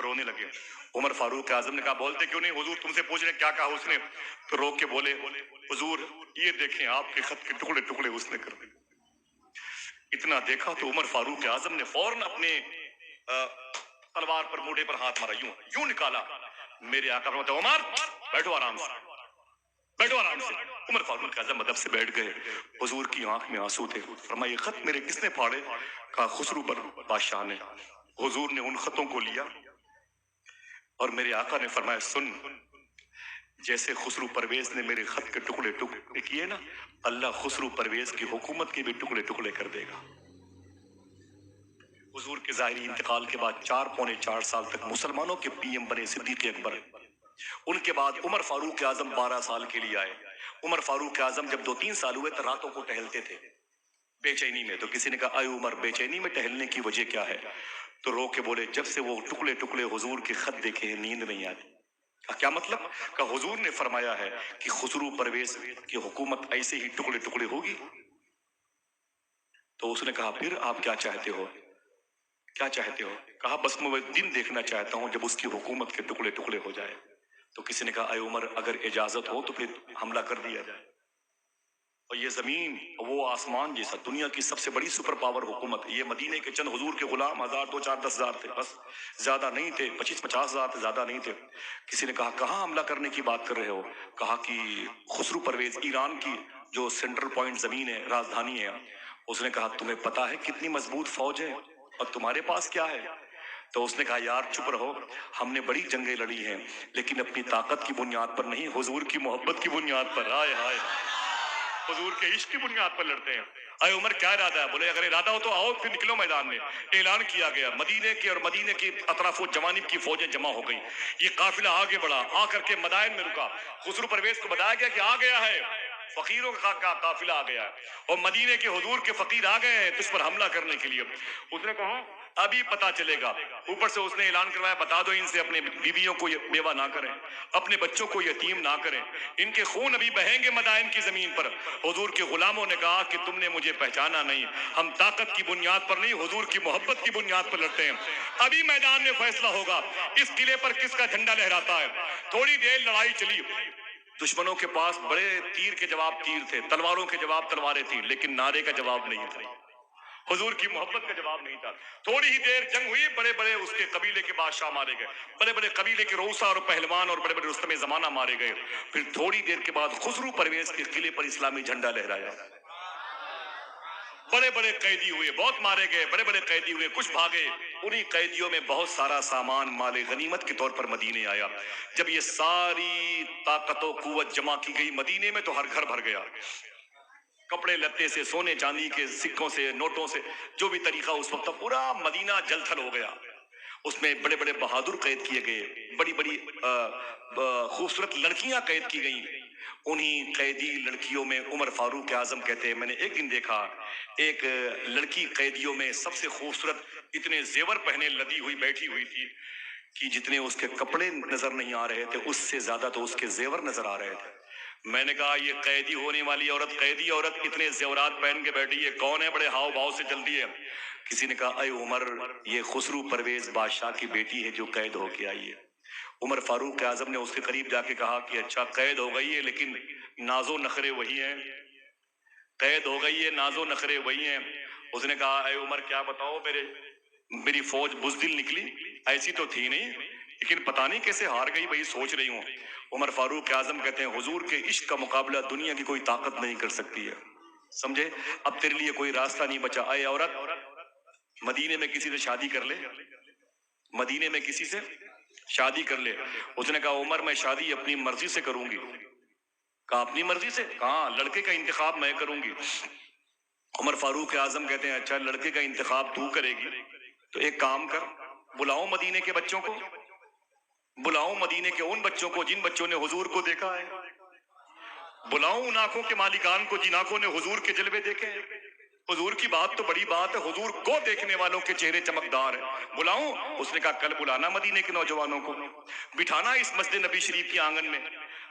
رونے لگے۔ عمر فاروق اعظم نے کہا بولتے کیوں نہیں حضور، تم سے پوچھ رہے کیا کہا اس نے؟ تو رو کے بولے حضور یہ دیکھیں آپ کے خط کے ٹکڑے ٹکڑے اس نے کر دیے۔ اتنا دیکھا تو عمر فاروق اعظم نے فوراً اپنے تلوار پر موڑے پر ہاتھ مارا، یوں نکالا۔ میرے آقا فرماتے عمر بیٹھو آرام سے، بیٹھو آرام سے۔ عمر فاروق اعظم ادب سے بیٹھ گئے۔ حضور کی آنکھ میں آنسو تھے۔ فرمایا یہ خط میرے کس نے پھاڑے؟ کہا خسرو بادشاہ نے۔ حضور نے ان خطوں کو لیا اور میرے آقا نے فرمایا سن، جیسے خسرو پرویز نے میرے خط کے ٹکڑے ٹکڑے کیے نا، اللہ خسرو پرویز کی حکومت کے بھی ٹکڑے ٹکڑے کر دے گا۔ حضور کے ظاہری انتقال کے بعد 4 سال تک مسلمانوں کے پی ایم بنے صدیق اکبر۔ ان کے بعد عمر فاروق اعظم 12 سال کے لیے آئے۔ عمر فاروق اعظم جب 2-3 سال ہوئے تو راتوں کو ٹہلتے تھے بے چینی میں۔ تو کسی نے کہا اے عمر بے چینی میں ٹہلنے کی وجہ کیا ہے؟ تو رو کے بولے جب سے وہ ٹکڑے ٹکڑے حضور کے خط دیکھے ہیں نیند نہیں آتی۔ کیا مطلب؟ کہ حضور نے فرمایا ہے کہ خسرو پرویز کی حکومت ایسے ہی ٹکڑے ٹکڑے ہوگی۔ تو اس نے کہا پھر آپ کیا چاہتے ہو؟ کیا چاہتے ہو؟ کہا بس میں وہ دن دیکھنا چاہتا ہوں جب اس کی حکومت کے ٹکڑے ٹکڑے ہو جائے۔ تو کسی نے کہا اے عمر اگر اجازت ہو تو پھر حملہ کر دیا جائے، اور یہ زمین وہ آسمان جیسا دنیا کی سب سے بڑی سپر پاور حکومت، یہ مدینے کے چند حضور کے غلام 1000 2 4 10 ہزار تھے، بس زیادہ نہیں تھے، 25-50 ہزار تھے، زیادہ نہیں تھے۔ کسی نے کہا کہاں حملہ کرنے کی بات کر رہے ہو؟ کہا کہ خسرو پرویز ایران کی جو سینٹرل پوائنٹ زمین ہے، راجدھانی ہے۔ اس نے کہا تمہیں پتا ہے کتنی مضبوط فوج ہے اور تمہارے پاس کیا ہے؟ تو اس نے کہا یار چپ رہو، ہم نے بڑی جنگیں لڑی ہیں لیکن اپنی طاقت کی بنیاد پر نہیں، حضور کی محبت کی بنیاد پر، ہائے ہائے حضور کے عشق کی بنیاد پر لڑتے ہیں۔ اے عمر کیا ارادہ ہے؟ بولے اگر ارادہ ہو تو آؤ پھر نکلو میدان میں۔ اعلان کیا گیا، مدینے کے اور مدینے کی اطراف و جوانب کی فوجیں جمع ہو گئیں۔ یہ قافلہ آگے بڑھا، آ کر کے مدائن میں رکا۔ خسرو پرویز کو بتایا گیا کہ آ گیا ہے، فقیروں کا قافلہ آ گیا ہے اور مدینے کے حضور کے فقیر آ گئے ہیں تجھ پر حملہ کرنے کے لیے۔ اس نے کہا ابھی پتا چلے گا۔ اوپر سے اس نے اعلان کروایا بتا دو ان سے اپنے بیویوں کو بیوہ نہ کریں، اپنے بچوں کو یتیم نہ کریں، ان کے خون ابھی بہیں گے مدائن کی زمین پر۔ حضور کے غلاموں نے کہا کہ تم نے مجھے پہچانا نہیں، ہم طاقت کی بنیاد پر نہیں حضور کی محبت کی بنیاد پر لڑتے ہیں، ابھی میدان میں فیصلہ ہوگا اس قلعے پر کس کا جھنڈا لہراتا ہے۔ تھوڑی دیر لڑائی چلی، دشمنوں کے پاس بڑے تیر کے جواب تیر تھے، تلواروں کے جواب تلواریں تھیں، لیکن نعرے کا جواب نہیں تھا۔ حضور کی محبت کا جواب نہیں تھا. تھوڑی ہی دیر جنگ ہوئی, بڑے بڑے اس کے قبیلے کے بادشاہ مارے گئے, بڑے بڑے قبیلے کے روسا اور پہلوان اور بڑے بڑے رستم زمانہ مارے گئے. پھر تھوڑی دیر کے بعد خسرو پرویز کے قلعے پر اسلامی جھنڈا لہرایا. بڑے بڑے قیدی ہوئے, بہت مارے گئے, بڑے بڑے قیدی ہوئے, کچھ بھاگے. انہی قیدیوں میں بہت سارا سامان مال غنیمت کے طور پر مدینے آیا. جب یہ ساری طاقت و قوت جمع کی گئی مدینے میں تو ہر گھر بھر گیا. کپڑے لتے سے, سونے چاندی کے سکوں سے, نوٹوں سے, جو بھی طریقہ اس وقت پورا مدینہ جل تھل ہو گیا. اس میں بڑے بڑے بہادر قید کیے گئے, بڑی بڑی خوبصورت لڑکیاں قید کی گئیں. انہی قیدی لڑکیوں میں عمر فاروق اعظم کہتے ہیں, میں نے ایک دن دیکھا ایک لڑکی قیدیوں میں سب سے خوبصورت, اتنے زیور پہنے لدی ہوئی بیٹھی ہوئی تھی کہ جتنے اس کے کپڑے نظر نہیں آ رہے تھے اس سے زیادہ تو اس کے زیور نظر آ رہے تھے. میں نے کہا یہ قیدی ہونے والی عورت, قیدی عورت اتنے زیورات پہن کے بیٹھی ہے, کون ہے, بڑے ہاؤ بھاؤ سے چلتی ہے. کسی نے کہا اے عمر, یہ خسرو پرویز بادشاہ کی بیٹی ہے جو قید ہو کے آئی ہے. عمر فاروق اعظم نے اس کے قریب جا کے کہا کہ اچھا قید ہو گئی ہے لیکن ناز و نخرے وہی ہیں, قید ہو گئی ہے ناز و نخرے وہی ہیں. اس نے کہا اے عمر کیا بتاؤ, میری فوج بزدل نکلی, ایسی تو تھی نہیں لیکن پتہ نہیں کیسے ہار گئی, وہی سوچ رہی ہوں. عمر فاروق اعظم کہتے ہیں حضور کے عشق کا مقابلہ دنیا کی کوئی طاقت نہیں کر سکتی ہے. سمجھے, اب تیرے لیے کوئی راستہ نہیں بچا. اے عورت, مدینے میں کسی سے شادی کر لے, مدینے میں کسی سے شادی کر لے. اس نے کہا عمر میں شادی اپنی مرضی سے کروں گی. کہا اپنی مرضی سے؟ کہا لڑکے کا انتخاب میں کروں گی. عمر فاروق اعظم کہتے ہیں اچھا لڑکے کا انتخاب تو کرے گی تو ایک کام کر, بلاؤ مدینے کے بچوں کو, بلاؤ مدینے کے ان بچوں کو جن بچوں نے حضور کو دیکھا ہے, بلاؤ ان آنکھوں کے مالکان کو جن آنکھوں نے حضور کے جلوے دیکھے ہیں. حضور کی بات تو بڑی بات ہے, حضور کو دیکھنے والوں کے چہرے چمکدار ہیں, بلاؤں. اس نے کہا کل بلانا مدینے کے نوجوانوں کو, بٹھانا اس مسجد نبی شریف کے آنگن میں,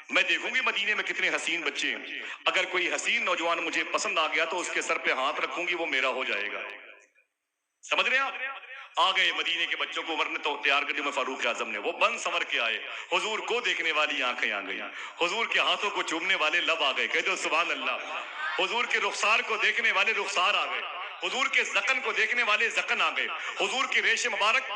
میں دیکھوں گی مدینے میں کتنے حسین بچے ہیں. اگر کوئی حسین نوجوان مجھے پسند آ گیا تو اس کے سر پہ ہاتھ رکھوں گی, وہ میرا ہو جائے گا. سمجھ رہے ہیں آپ؟ آ گئے مدینے کے بچوں کو عمر نے تو تیار کر دیا. میں فاروق اعظم نے وہ بن سمر کے آئے, حضور کو دیکھنے والی آنکھیں آ گئی, حضور کے ہاتھوں کو چومنے والے لب آ گئے, کہتے ہو سبحان اللہ. حضور کے رخسار کو دیکھنے والے رخسار آ گئے, حضور کے زقن کو دیکھنے والے زقن آ گئے, حضور کی ریش مبارک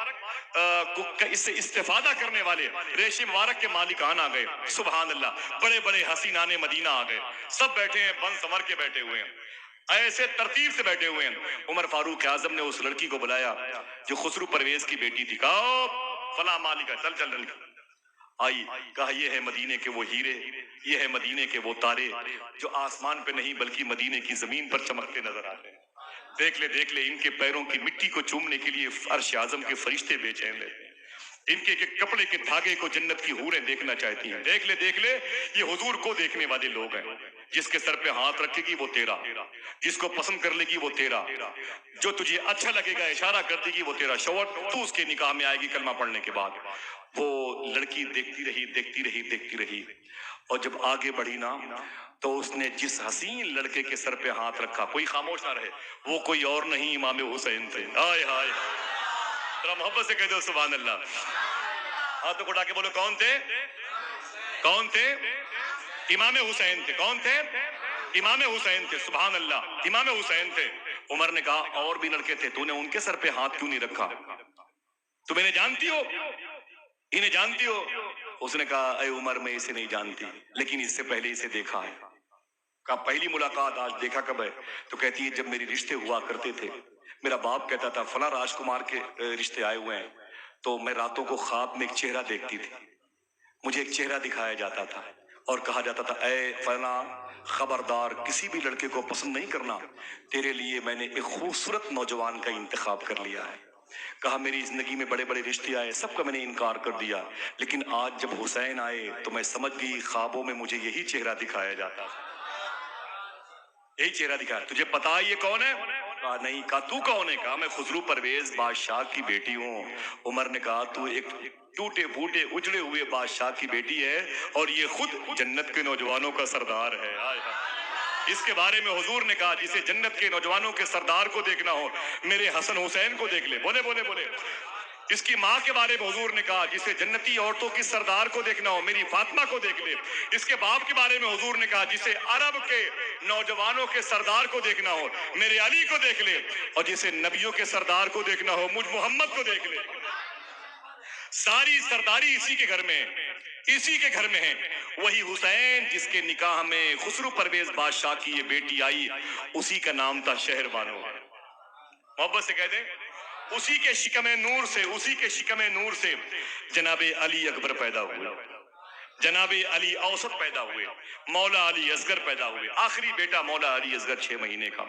اس سے استفادہ کرنے والے ریش مبارک کے مالکان آ گئے. سبحان اللہ, بڑے بڑے حسینان مدینہ آ گئے, سب بیٹھے ہیں, بن سمر کے بیٹھے ہوئے ہیں, ایسے ترتیب سے بیٹھے ہوئے ہیں. عمر فاروق اعظم نے اس لڑکی کو بلایا جو خسرو پرویز کی بیٹی تھی. کہا فلاں مالکہ, چل چل لڑکی آئی. کہا یہ ہے مدینے کے وہ ہیرے, یہ ہے مدینے کے وہ تارے جو آسمان پہ نہیں بلکہ مدینے کی زمین پر چمکتے نظر آتے ہیں. دیکھ لے دیکھ لے, ان کے پیروں کی مٹی کو چومنے کے لیے عرش اعظم کے فرشتے بے چین رہتے ہیں. ان کے کپڑے کے دھاگے کو جنت کی حوریں دیکھنا چاہتی ہیں. دیکھ لے دیکھ لے, یہ حضور کو دیکھنے والے لوگ ہیں. جس کے سر پہ ہاتھ رکھے گی وہ تیرا, جس کو پسند کر لے گی وہ تیرا, جو تجھے اچھا لگے گا اشارہ کر دے گی وہ تیرا شوہر, تو اس کے نکاح میں آئے گی کلمہ پڑھنے کے بعد. وہ لڑکی دیکھتی رہی دیکھتی رہی دیکھتی رہی, اور جب آگے بڑھی نا تو اس نے جس حسین لڑکے کے سر پہ ہاتھ رکھا, کوئی خاموش نہ رہے, وہ کوئی اور نہیں امام حسین تھے. ہائے ہائے, ذرا محبت سے کہہ دو سبحان اللہ. ہاتھوں کو اٹھا کے بولو کون تھے, کون تھے, امام حسین تھے. کون تھے, امام حسین تھے. سبحان اللہ, امام حسین تھے. عمر نے کہا اور بھی لڑکے تھے, تو نے ان کے سر پہ ہاتھ کیوں نہیں رکھا, تم انہیں جانتی ہو, انہیں جانتی ہو؟ اس نے کہا اے عمر میں اسے نہیں جانتی لیکن اس سے پہلے اسے دیکھا ہے. کہا پہلی ملاقات آج دیکھا کب ہے؟ تو کہتی ہے جب میری رشتے ہوا کرتے تھے, میرا باپ کہتا تھا فلاں راجکمار کے رشتے آئے ہوئے ہیں, تو میں راتوں کو خواب میں ایک چہرہ دیکھتی تھی, مجھے ایک چہرہ دکھایا جاتا تھا اور کہا جاتا تھا اے فلاں خبردار کسی بھی لڑکے کو پسند نہیں کرنا, تیرے لیے میں نے ایک خوبصورت نوجوان کا انتخاب کر لیا ہے. کہا میری زندگی میں بڑے بڑے رشتے آئے, سب کا میں نے انکار کر دیا, لیکن آج جب حسین آئے تو میں سمجھ گئی خوابوں میں مجھے یہی چہرہ دکھایا جاتا تھا, یہی چہرہ دکھایا. تجھے پتا یہ کون ہے؟ کہا نہیں. کہا تو کون ہے؟ کہا میں خسرو پرویز بادشاہ کی بیٹی ہوں. عمر نے کہا تو ایک ٹوٹے پھوٹے اجڑے ہوئے بادشاہ کی بیٹی ہے اور یہ خود جنت کے نوجوانوں کا سردار ہے. اس کے بارے میں حضور نے کہا جسے جنت کے نوجوانوں کے سردار کو دیکھنا ہو میرے حسن حسین کو دیکھ لے. بولے بولے بولے, اس کی ماں کے بارے میں حضور نے کہا جسے جنتی عورتوں کی سردار کو دیکھنا ہو میری فاطمہ کو دیکھ لے. اس کے باپ کے بارے میں حضور نے کہا جسے عرب کے نوجوانوں کے سردار کو دیکھنا ہو میرے علی کو دیکھ لے, اور جسے نبیوں کے سردار کو دیکھنا ہو مجھ محمد کو دیکھ لے. ساری سرداری اسی کے گھر میں ہے, اسی کے گھر میں ہے. وہی حسین جس کے نکاح میں خسرو پرویز بادشاہ کی یہ بیٹی آئی, اسی کا نام تھا شہر بانو. محبت سے کہہ دیں, اسی کے شکم نور سے, اسی کے شکم نور سے جناب علی اکبر پیدا ہوئے, جناب علی اوسط پیدا ہوئے, مولا علی اصغر پیدا ہوئے. آخری بیٹا مولا علی اصغر 6 مہینے کا,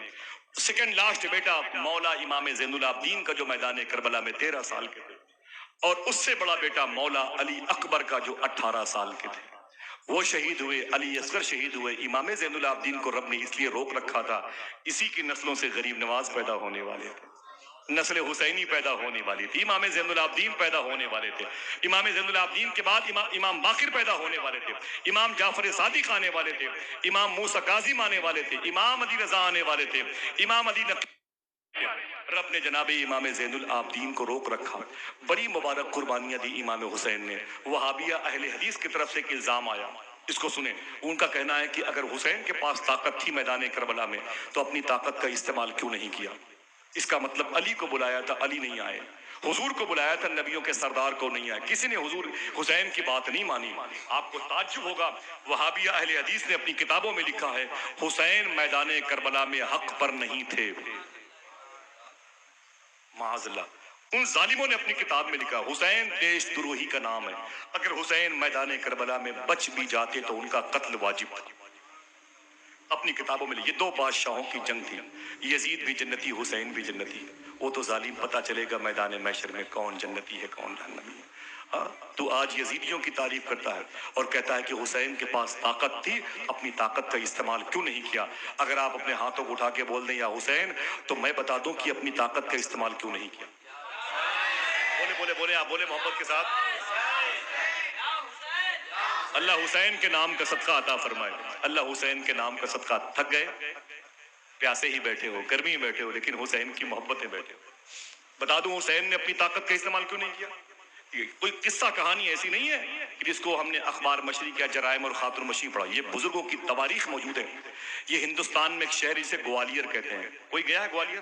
سیکنڈ لاسٹ بیٹا مولا امام زین العابدین کا جو میدان کربلا میں 13 سال کے تھے, اور اس سے بڑا بیٹا مولا علی اکبر کا جو 18 سال کے تھے. وہ شہید ہوئے, علی اصغر شہید ہوئے. امام زین العابدین کو رب نے اس لیے روک رکھا تھا, اسی کی نسلوں سے غریب نواز پیدا ہونے والے تھے, نسل حسینی پیدا ہونے والی تھی, امام زین العابدین پیدا ہونے والے تھے, امام زین العابدین کے بعد امام باقر پیدا ہونے والے تھے, امام جعفر صادق آنے والے تھے, امام موسیٰ کاظم آنے والے تھے, امام علی رضا آنے والے تھے, امام علی نقی. رب نے جناب امام زین العابدین کو روک رکھا. بڑی مبارک قربانیاں دی امام حسین نے. وہابیہ اہل حدیث کی طرف سے ایک الزام آیا, اس کو سنیں. ان کا کہنا ہے کہ اگر حسین کے پاس طاقت تھی میدان کربلا میں تو اپنی طاقت کا استعمال کیوں نہیں کیا؟ اس کا مطلب علی کو بلایا تھا, علی نہیں آئے. حضور کو بلایا تھا, نبیوں کے سردار کو نہیں آئے. کسی نے حضور حسین کی بات نہیں مانی. آپ کو تعجب ہوگا, وہابیہ اہل حدیث نے اپنی کتابوں میں لکھا ہے حسین میدان کربلا میں حق پر نہیں تھے. معاذ اللہ, ان ظالموں نے اپنی کتاب میں لکھا حسین دیش دروہی کا نام ہے, اگر حسین میدان کربلا میں بچ بھی جاتے تو ان کا قتل واجب تھا. اپنی کتابوں میں یہ 2 بادشاہوں کی جنگ تھی, یزید بھی جنتی, حسین بھی جنتی. وہ تو ظالم پتہ چلے گا میدان محشر میں کون جنتی ہے کون جہنمی ہے. تو آج یزیدیوں کی تعریف کرتا ہے اور کہتا ہے کہ حسین کے پاس طاقت تھی, اپنی طاقت کا استعمال کیوں نہیں کیا؟ اگر آپ اپنے ہاتھوں کو اٹھا کے بول دیں یا حسین, تو میں بتا دوں کہ اپنی طاقت کا استعمال کیوں نہیں کیا. بولے بولے بولے, آپ بولے محبت کے ساتھ. اللہ حسین کے نام کا صدقہ عطا فرمائے, اللہ حسین کے نام کا صدقہ. تھک گئے, پیاسے ہی بیٹھے ہو, گرمی ہی بیٹھے ہو, لیکن حسین کی محبت میں بیٹھے ہو. بتا دوں حسین نے اپنی طاقت کا استعمال کیوں نہیں کیا؟ یہ کوئی قصہ کہانی ایسی نہیں ہے کہ جس کو ہم نے اخبار مشری کیا, جرائم اور خاطر مشری پڑھا. یہ بزرگوں کی تواریخ موجود ہے. یہ ہندوستان میں ایک شہر جسے گوالیئر کہتے ہیں. کوئی گیا ہے گوالیئر؟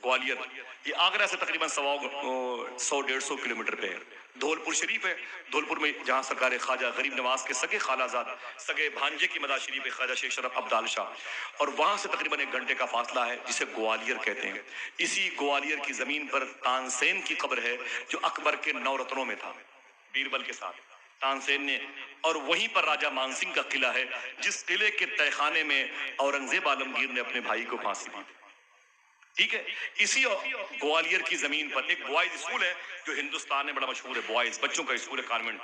گوالیئر یہ آگرہ سے تقریباً 100-150 کلومیٹر پہ ہے. دھولپور شریف ہے, دھولپور میں جہاں سرکار خواجہ غریب نواز کے سگے خالہ زاد, سگے بھانجے کی مزار شریف ہے, خواجہ شیخ شرف عبدال شاہ, اور وہاں سے تقریباً 1 گھنٹے کا فاصلہ ہے جسے گوالیئر کہتے ہیں. اسی گوالیئر کی زمین پر تانسین کی قبر ہے جو اکبر کے 9 رتنوں میں تھا, بیربل کے ساتھ تانسین نے. اور وہیں پر راجہ مان سنگھ کا قلعہ ہے جس قلعے کے تہہ خانے میں اورنگزیب عالمگیر نے اپنے بھائی کو پھانسی دی. ٹھیک ہے, اسی گوالیئر کی زمین پر ایک بوائز اسکول ہے جو ہندوستان میں بڑا مشہور ہے, بوائز بچوں کا اسکول ہے, کانوینٹ.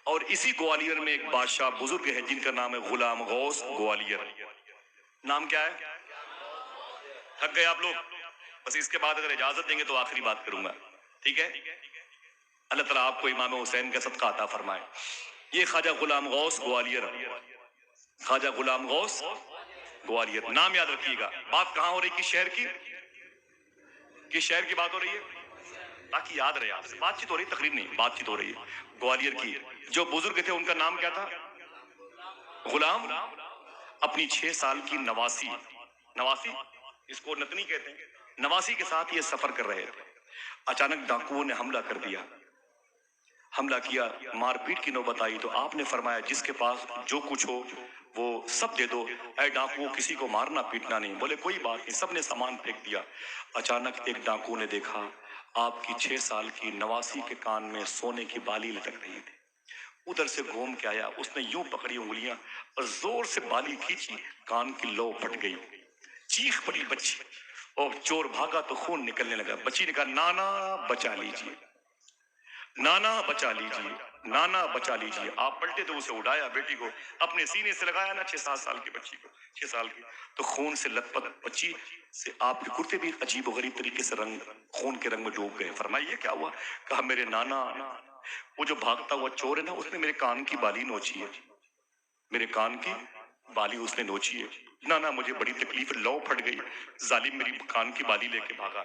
اور اسی گوالیئر میں ایک بادشاہ بزرگ ہے جن کا نام ہے غلام غوث گوالیئر. نام کیا ہے؟ تھک گئے آپ لوگ؟ بس اس کے بعد اگر اجازت دیں گے تو آخری بات کروں گا, ٹھیک ہے؟ اللہ تعالیٰ آپ کو امام حسین کا صدقہ عطا فرمائے. یہ خواجہ غلام غوث گوالیئر, خواجہ غلام غوث گوالیئر. نام یاد رکھیے گا. بات کہاں ہو رہی, کس شہر کی, کس شہر کی بات ہو رہی ہے؟ تاکہ یاد رہے آپ سے. بات چیت ہو رہی, تقریر نہیں, بات چیت ہو رہی ہے. گوالیئر کی جو بزرگ تھے ان کا نام کیا تھا؟ غلام. اپنی 6 سال کی نواسی, نواسی اس کو نتنی کہتے ہیں, نواسی کے ساتھ یہ سفر کر رہے تھے. اچانک ڈاکوؤں نے حملہ کر دیا, حملہ کیا, مار پیٹ کی نوبت آئی. تو آپ نے فرمایا جس کے پاس جو کچھ ہو وہ سب دے دو. اے ڈاکو, کسی کو مارنا پیٹنا نہیں. بولے کوئی بات نہیں, سب نے سامان پھینک دیا. اچانک ایک ڈاکو نے دیکھا آپ کی 6 سال کی نواسی کے کان میں سونے کی بالی لٹک رہی تھی. ادھر سے گھوم کے آیا, اس نے یوں پکڑی انگلیاں اور زور سے بالی کھینچی, کان کی لو پھٹ گئی. چیخ پڑی بچی, اور چور بھاگا تو خون نکلنے لگا. بچی نے کہا نانا بچا لیجیے, نانا بچا لیجیے, نانا بچا لیجیے. آپ پلٹے تو اسے اٹھایا, بیٹی کو اپنے سینے سے لگایا نا, 6-7 سال کی بچی کو, 6 سال کی, تو خون سے لت پت بچی سے آپ کے کرتے بھی عجیب و غریب طریقے سے رنگ, خون کے رنگ میں ڈوب گئے. فرمایا یہ کیا ہوا؟ کہا میرے نانا, وہ جو بھاگتا ہوا چور ہے نا, اس نے میرے کان کی بالی نوچی ہے, میرے کان کی بالی اس نے نوچی ہے. نانا مجھے بڑی تکلیف, لو پھٹ گئی, ظالم میری کان کی بالی لے کے بھاگا.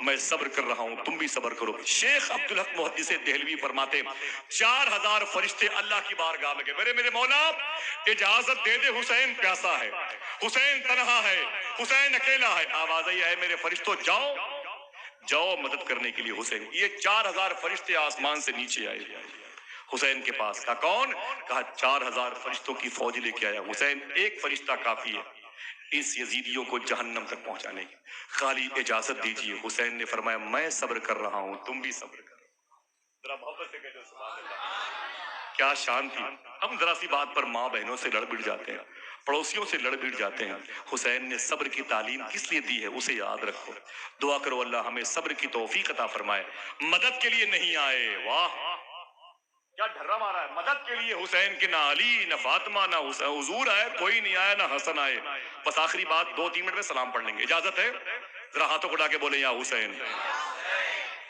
میں صبر کر رہا ہوں, تم بھی صبر کرو. شیخ عبدالحق محدث دہلوی فرماتے 4000 فرشتے اللہ کی بارگاہ میں گئے, میرے مولا اجازت دے دے, حسین پیاسا ہے, حسین تنہا ہے, حسین اکیلا ہے. آواز آئی ہے میرے فرشتوں جاؤ جاؤ مدد کرنے کے لیے حسین. یہ 4000 فرشتے آسمان سے نیچے آئے حسین کے پاس. کہا کون؟ کہا 4000 فرشتوں کی فوج لے کے آیا. حسین ایک فرشتہ کافی ہے اس یزیدیوں کو جہنم تک پہنچانے کی, خالی اجازت دیجیے. حسین نے فرمایا میں صبر کر رہا ہوں, تم بھی صبر کرو. ذرا محبت سے کہتے سبحان اللہ. کیا شان تھی. ہم ذرا سی بات پر ماں بہنوں سے لڑ بڑ جاتے ہیں, پڑوسیوں سے لڑ بڑ جاتے ہیں. حسین نے صبر کی تعلیم کس لیے دی ہے اسے یاد رکھو. دعا کرو اللہ ہمیں صبر کی توفیق عطا فرمائے. مدد کے لیے نہیں آئے, واہ کیا ڈھرا مارا ہے, مدد کے لیے حسین کے, نہ علی نہ فاطمہ نہ حضور آئے, کوئی نہیں آیا, نہ حسن آئے. بس آخری بات 2-3 منٹ میں سلام پڑھ لیں گے, اجازت ہے؟ ذرا ہاتھوں کو اٹھا کے بولے یا حسین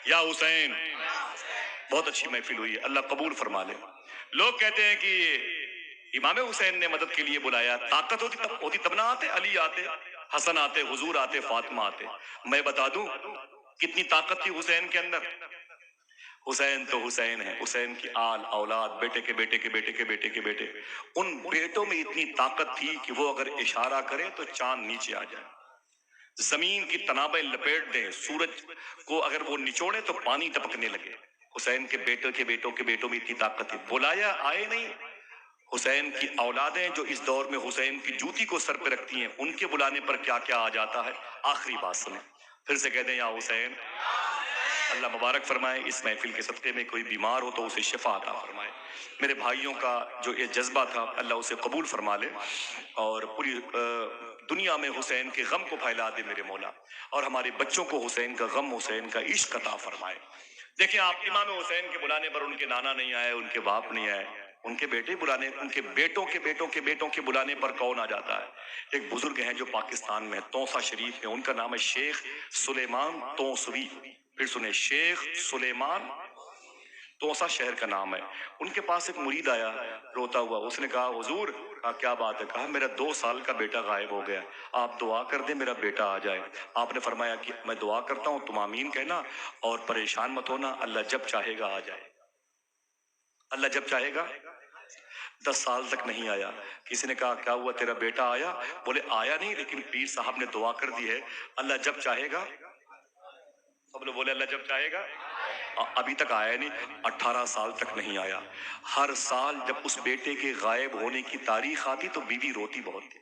یا حسین. بہت اچھی محفل ہوئی ہے, اللہ قبول فرما لے. لوگ کہتے ہیں کہ امام حسین نے مدد کے لیے بلایا, طاقت ہوتی تب نہ آتے, علی آتے, حسن آتے, حضور آتے, فاطمہ آتے. میں بتا دوں کتنی طاقت تھی حسین کے اندر. حسین تو حسین ہے, حسین کی آل اولاد, بیٹے کے بیٹے کے بیٹے کے بیٹے کے بیٹے, ان بیٹوں میں اتنی طاقت تھی کہ وہ اگر اشارہ کریں تو چاند نیچے آ جائے, زمین کی تنابیں لپیٹ دیں, سورج کو اگر وہ نچوڑے تو پانی ٹپکنے لگے. حسین کے بیٹوں کے بیٹوں کے بیٹوں میں اتنی طاقت تھی. بلایا آئے نہیں. حسین کی اولادیں جو اس دور میں حسین کی جوتی کو سر پہ رکھتی ہیں, ان کے بلانے پر کیا کیا آ جاتا ہے. آخری بات سنیں, پھر سے کہہ دیں یا حسین. اللہ مبارک فرمائے. اس محفل کے صدقے میں کوئی بیمار ہو تو اسے شفا عطا فرمائے. میرے بھائیوں کا جو یہ جذبہ تھا اللہ اسے قبول فرما لے, اور پوری دنیا میں حسین کے غم کو پھیلا دے میرے مولا, اور ہمارے بچوں کو حسین کا غم, حسین کا عشق عطا فرمائے. دیکھیں آپ امام حسین کے بلانے پر ان کے نانا نہیں آئے, ان کے باپ نہیں آئے, ان کے بیٹے بلانے, ان کے بیٹوں کے بیٹوں کے بیٹوں کے بلانے پر کون آ جاتا ہے. ایک بزرگ ہیں جو پاکستان میں توسا شریف میں, ان کا نام ہے شیخ سلیمان توسوی. پھر سنیں, شیخ سلیمان توسا شہر کا نام ہے. ان کے پاس ایک مرید آیا روتا ہوا. اس نے کہا حضور. کہا کیا بات ہے. کہا میرا 2 سال کا بیٹا غائب ہو گیا, آپ دعا کر دیں میرا بیٹا آ جائے. آپ نے فرمایا کہ میں دعا کرتا ہوں, تم آمین کہنا اور پریشان مت ہونا, اللہ جب چاہے گا آ جائے. اللہ جب چاہے گا. 10 سال تک نہیں آیا. کسی نے کہا کیا ہوا تیرا بیٹا آیا؟ بولے آیا نہیں, لیکن پیر صاحب نے دعا کر دی ہے, اللہ جب چاہے گا. سب لوگ بولے اللہ جب چاہے گا. ابھی تک آیا نہیں, 18 سال تک نہیں آیا. ہر سال جب اس بیٹے کے غائب ہونے کی تاریخ آتی تو بیوی روتی بہت تھی.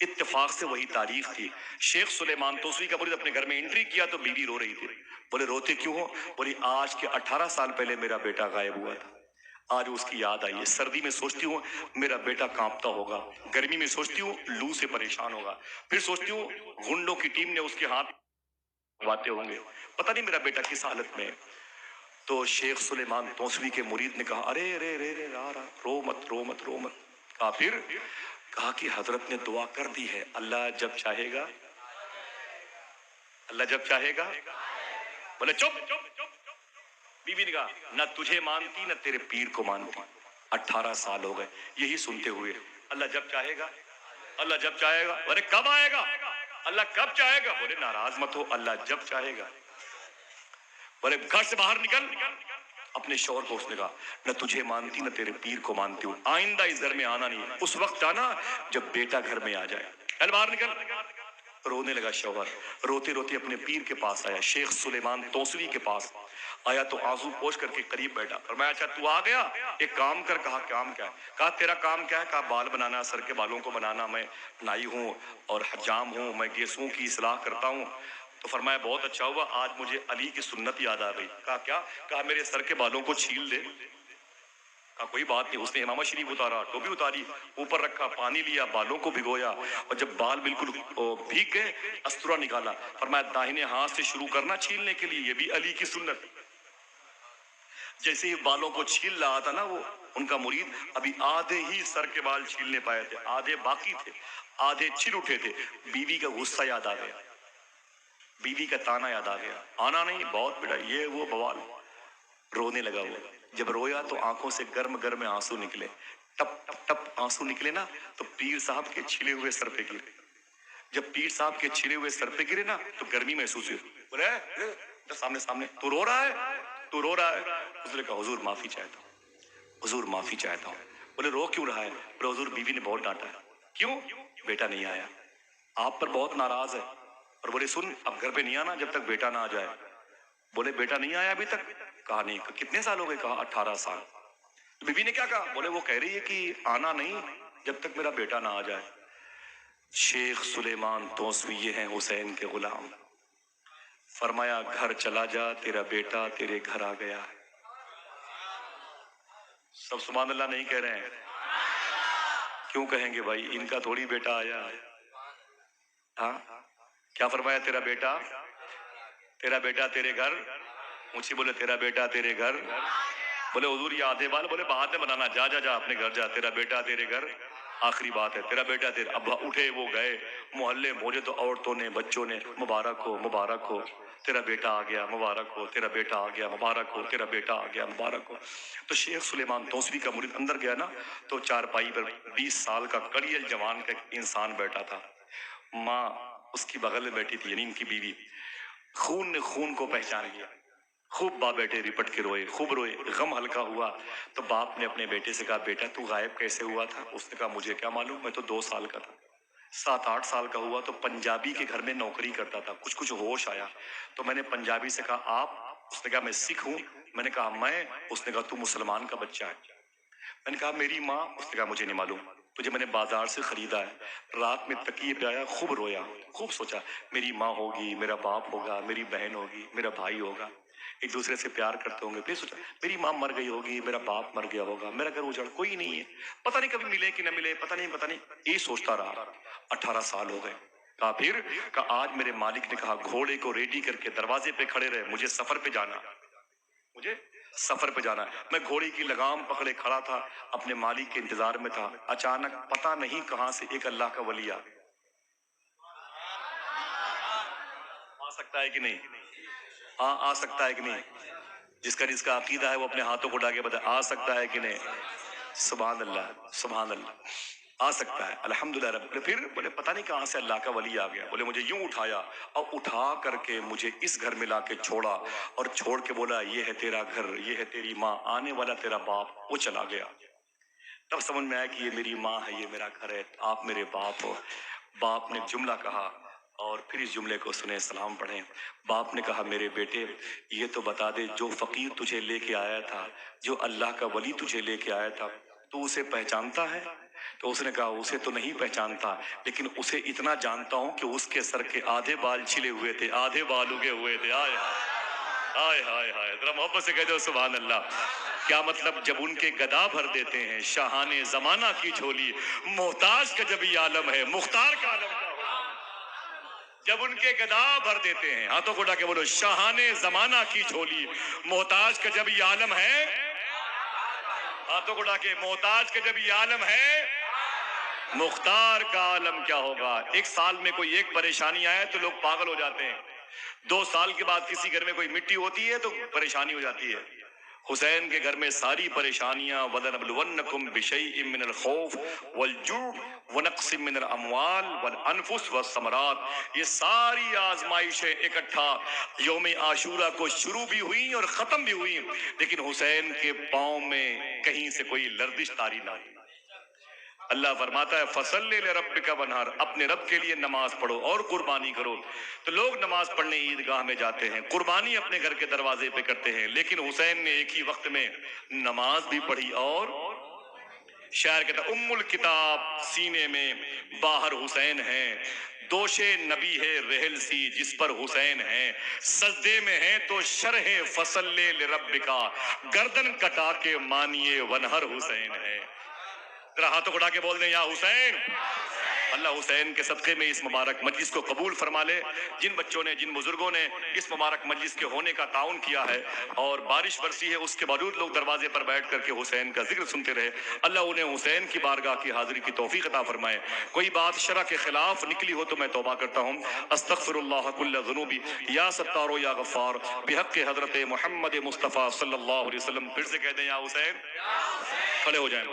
اتفاق سے وہی تاریخ تھی. شیخ سلیمان توسوی کا مرید اپنے گھر میں انٹری کیا تو بیوی رو رہی تھی. بولے روتے کیوں ہو؟ بولی آج کے 18 سال پہلے میرا بیٹا غائب ہوا تھا, آج اس کی یاد آئی ہے. سردی میں سوچتی ہوں میرا بیٹا کانپتا ہوگا, گرمی میں سوچتی ہوں لو سے پریشان ہوگا, پھر سوچتی ہوں غنڈوں کی ٹیم نے اس کے ہاتھ واتے ہوں گے, پتہ نہیں میرا بیٹا کس حالت میں ہے. تو شیخ سلیمان توسوی کے مرید نے کہا ارے رے رے رے رو مت رو مت رو مت. کہا پھر. کہا کہ حضرت نے دعا کر دی ہے, اللہ جب چاہے گا, اللہ جب چاہے گا. بولے چپ. بیوی نے کہا نہ تجھے مانتی نہ تیرے پیر کو مانتی, 18 سال ہو گئے یہی سنتے ہوئے. اللہ جب چاہے گا, اللہ جب چاہے گا. ارے کب آئے گا, اللہ کب چاہے گا. بولے ناراض مت ہو, اللہ جب چاہے گا. بولے گھر سے باہر نکل. اپنے شوہر کو اس نے کہا نہ تجھے مانتی نہ تیرے پیر کو مانتی ہوں, آئندہ اس گھر میں آنا نہیں, اس وقت آنا جب بیٹا گھر میں آ جائے. چل باہر نکل. رونے لگا شوہر, روتے روتے اپنے پیر کے پاس آیا, شیخ سلیمان توسوی کے پاس آیا تو آنسو پوچھ کر کے قریب بیٹھا. فرمایا اچھا تو آ گیا, ایک کام کر. کہا کام کیا ہے؟ کہا تیرا کام کیا ہے؟ کہا بال بنانا, سر کے بالوں کو بنانا, میں نائی ہوں اور حجام ہوں, میں گیسوں کی اصلاح کرتا ہوں. تو فرمایا بہت اچھا ہوا, آج مجھے علی کی سنت یاد آ گئی. کہا کیا؟ کہا میرے سر کے بالوں کو چھیل دے. کہا کوئی بات نہیں. اس نے امامہ شریف اتارا, ٹوپی اتاری, اوپر رکھا, پانی لیا, بالوں کو بھگویا, اور جب بال بالکل بھیگ گئے استرا نکالا. فرمایا داہنے ہاتھ سے شروع کرنا چھیلنے کے لیے, یہ بھی علی کی سنت. جیسے ہی بالوں کو چھیل رہا تھا نا وہ ان کا مرید, ابھی آدھے ہی سر کے بال چھیلنے پائے تھے, آدھے باقی تھے, آدھے چھل اٹھے تھے. بیوی کا غصہ یاد آ گیا, بیوی کا تانا یاد آ گیا, آنا نہیں بہت بیٹا یہ وہ بوال. رونے لگا وہ. جب رویا تو آنکھوں سے گرم گرم آنسو نکلے, ٹپ ٹپ ٹپ آنسو نکلے نا, تو پیر صاحب کے چھلے ہوئے سر پہ گرے. جب پیر صاحب کے چھلے ہوئے سر پہ گرے نا تو گرمی محسوس ہوئی. بولے ادھر سامنے سامنے تو رو رہا ہے تو رو رہا ہے. اس نے کہا حضور معافی چاہتا ہوں, حضور معافی چاہتا ہوں. بولے رو کیوں رہا ہے؟ بولے حضور بیوی نے بہت ڈانٹا ہے. کیوں؟ بیٹا نہیں آیا, آپ پر بہت ناراض ہے. اور بولے سن اب گھر پہ نہیں آنا جب تک بیٹا نہ آ جائے. بولے بیٹا نہیں آیا ابھی تک؟ کہا نہیں. کتنے سال ہو گئے؟ کہا 18 سال. بیوی نے کیا کہا؟ بولے وہ کہہ رہی ہے کہ آنا نہیں جب تک میرا بیٹا نہ آ جائے. شیخ سلیمان توسوی یہ ہیں حسین کے غلام. فرمایا گھر چلا جا تیرا بیٹا تیرے گھر آ گیا. سب سبحان اللہ نہیں کہہ رہے ہیں؟ کیوں کہیں گے بھائی, ان کا تھوڑی بیٹا آیا. ہاں کیا فرمایا؟ تیرا بیٹا تیرے گھر. اونچی بولے تیرا بیٹا تیرے گھر. بولے حضور یہ آدھے بال. بولے بعد میں بنانا, جا جا جا اپنے گھر جا, تیرا بیٹا تیرے گھر. آخری بات ہے تیرا بیٹا تیرے. اب اٹھے وہ گئے محلے پہنچے تو عورتوں نے بچوں نے مبارک ہو مبارک ہو تیرا بیٹا آ گیا مبارک ہو تیرا بیٹا آ گیا مبارک ہو تیرا بیٹا آ گیا مبارک ہو. تو شیخ سلیمان توسوی کا مرید اندر گیا نا تو چارپائی پر 20 سال کا کڑیل جوان کا انسان بیٹھا تھا. ماں اس کی بغل میں بیٹھی تھی, یعنی ان کی بیوی. خون نے خون کو پہچان لیا. خوب باپ بیٹے رپٹ کے روئے, خوب روئے, غم ہلکا ہوا. تو باپ نے اپنے بیٹے سے کہا بیٹا تو غائب کیسے ہوا تھا؟ اس نے کہا مجھے کیا معلوم, میں تو 2 سال کا تھا. 7-8 سال کا ہوا تو پنجابی کے گھر میں نوکری کرتا تھا. کچھ ہوش آیا تو میں نے پنجابی سے کہا آپ؟ اس نے کہا میں سکھ ہوں. میں نے کہا میں؟ اس نے کہا تو مسلمان کا بچہ ہے. میں نے کہا میری ماں؟ اس نے کہا مجھے نہیں معلوم, تجھے میں نے بازار سے خریدا ہے. رات میں تکیے پہ آیا, خوب رویا, خوب سوچا میری ماں ہوگی, میرا باپ ہوگا, میری بہن ہوگی, میرا بھائی ہوگا, ایک دوسرے سے پیار کرتے ہوں گے. پھر سوچا میری ماں مر گئی ہوگی, میرا باپ مر گیا ہوگا, میرا گھر اجڑ, کوئی نہیں ہے, پتہ نہیں کبھی ملے کہ نہ ملے, پتہ نہیں. یہ سوچتا رہا. 18 سال ہو گئے. کہا پھر؟ کہا آج میرے مالک نے کہا گھوڑے کو ریڈی کر کے دروازے پہ کھڑے رہے, مجھے سفر پہ جانا, مجھے سفر پہ جانا. میں گھوڑے کی لگام پکڑے کھڑا تھا, اپنے مالک کے انتظار میں تھا. اچانک پتہ نہیں کہاں سے ایک اللہ کا ولی آ سکتا ہے کہ نہیں؟ ہاں آ سکتا ہے کہ نہیں؟ جس کا عقیدہ ہے وہ اپنے ہاتھوں کو اٹھا کے بتا, آ سکتا ہے کہ نہیں؟ سبحان اللہ سبحان اللہ, آ سکتا ہے الحمدللہ رب. پھر بولے پتہ نہیں کہاں سے اللہ کا ولی آ گیا. بولے مجھے یوں اٹھایا اور اٹھا کر کے مجھے اس گھر میں لا کے چھوڑا اور چھوڑ کے بولا یہ ہے تیرا گھر, یہ ہے تیری ماں, آنے والا تیرا باپ. وہ چلا گیا. تب سمجھ میں آیا کہ یہ میری ماں ہے, یہ میرا گھر ہے, آپ میرے باپ ہو. باپ نے جملہ کہا اور پھر اس جملے کو سنے, سلام پڑھیں. باپ نے کہا میرے بیٹے یہ تو بتا دے جو فقیر تجھے لے کے آیا تھا, جو اللہ کا ولی تجھے لے کے آیا تھا, تو اسے پہچانتا ہے؟ تو اس نے کہا اسے تو نہیں پہچانتا, لیکن اسے اتنا جانتا ہوں کہ اس کے سر کے آدھے بال چھلے ہوئے تھے, آدھے بال اگے ہوئے تھے. آئے ہائے ہائے ہائے, ذرا محبت سے کہہ دو سبحان اللہ. کیا مطلب؟ جب ان کے گدا بھر دیتے ہیں شاہان زمانہ کی جھولی, محتاج کا جب یہ عالم ہے مختار کا عالم کیا ہوگا. جب ان کے گدا بھر دیتے ہیں, ہاتھوں کو اٹھا کے بولو شاہان زمانہ کی جھولی, محتاج کا جب یہ عالم ہے, ہاتھوں کو اٹھا کے, محتاج کا جب یہ عالم ہے مختار کا عالم کیا ہوگا. 1 سال میں کوئی ایک پریشانی آئے تو لوگ پاگل ہو جاتے ہیں, 2 سال کے بعد کسی گھر میں کوئی مٹی ہوتی ہے تو پریشانی ہو جاتی ہے. حسین کے گھر میں ساری پریشانیاں وَلَنَبْلُوَنَّكُمْ بِشَيْءٍ مِّنَ الْخَوْفِ وَالْجُوعِ وَنَقْصٍ مِّنَ الْأَمْوَالِ وَالْأَنفُسِ وَالثَّمَرَاتِ, یہ ساری آزمائشیں اکٹھا یوم عاشورہ کو شروع بھی ہوئی اور ختم بھی ہوئی, لیکن حسین کے پاؤں میں کہیں سے کوئی لرزش طاری نہ ہوئی. اللہ فرماتا ہے فَصَلِّ لِرَبِّكَ وَانْحَرْ, اپنے رب کے لیے نماز پڑھو اور قربانی کرو. تو لوگ نماز پڑھنے عیدگاہ میں جاتے ہیں, قربانی اپنے گھر کے دروازے پہ کرتے ہیں, لیکن حسین نے ایک ہی وقت میں نماز بھی پڑھی اور شاعر کہتا ام الکتاب سینے میں باہر حسین ہیں, دوش نبی ہے رحل سی جس پر حسین ہیں, سجدے میں ہیں تو شرح فَصَلِّ لِرَبِّكَ, گردن کٹا کے مانیے وانحر حسین ہے. ذرا ہاتھوں کو اٹھا کے بول دیں یا حسین. اللہ حسین کے صدقے میں اس مبارک مجلس کو قبول فرما لے. جن بچوں نے, جن بزرگوں نے اس مبارک مجلس کے ہونے کا تعاون کیا ہے اور بارش برسی ہے اس کے باوجود لوگ دروازے پر بیٹھ کر کے حسین کا ذکر سنتے رہے, اللہ انہیں حسین کی بارگاہ کی حاضری کی توفیق عطا فرمائے. کوئی بات شرع کے خلاف نکلی ہو تو میں توبہ کرتا ہوں. استغفر اللہ کل ذنوبی یا ستار یا غفار بحق حضرت محمد مصطفیٰ صلی اللہ علیہ وسلم. پھر سے کہہ دیں یا حسین. کھڑے ہو جائیں.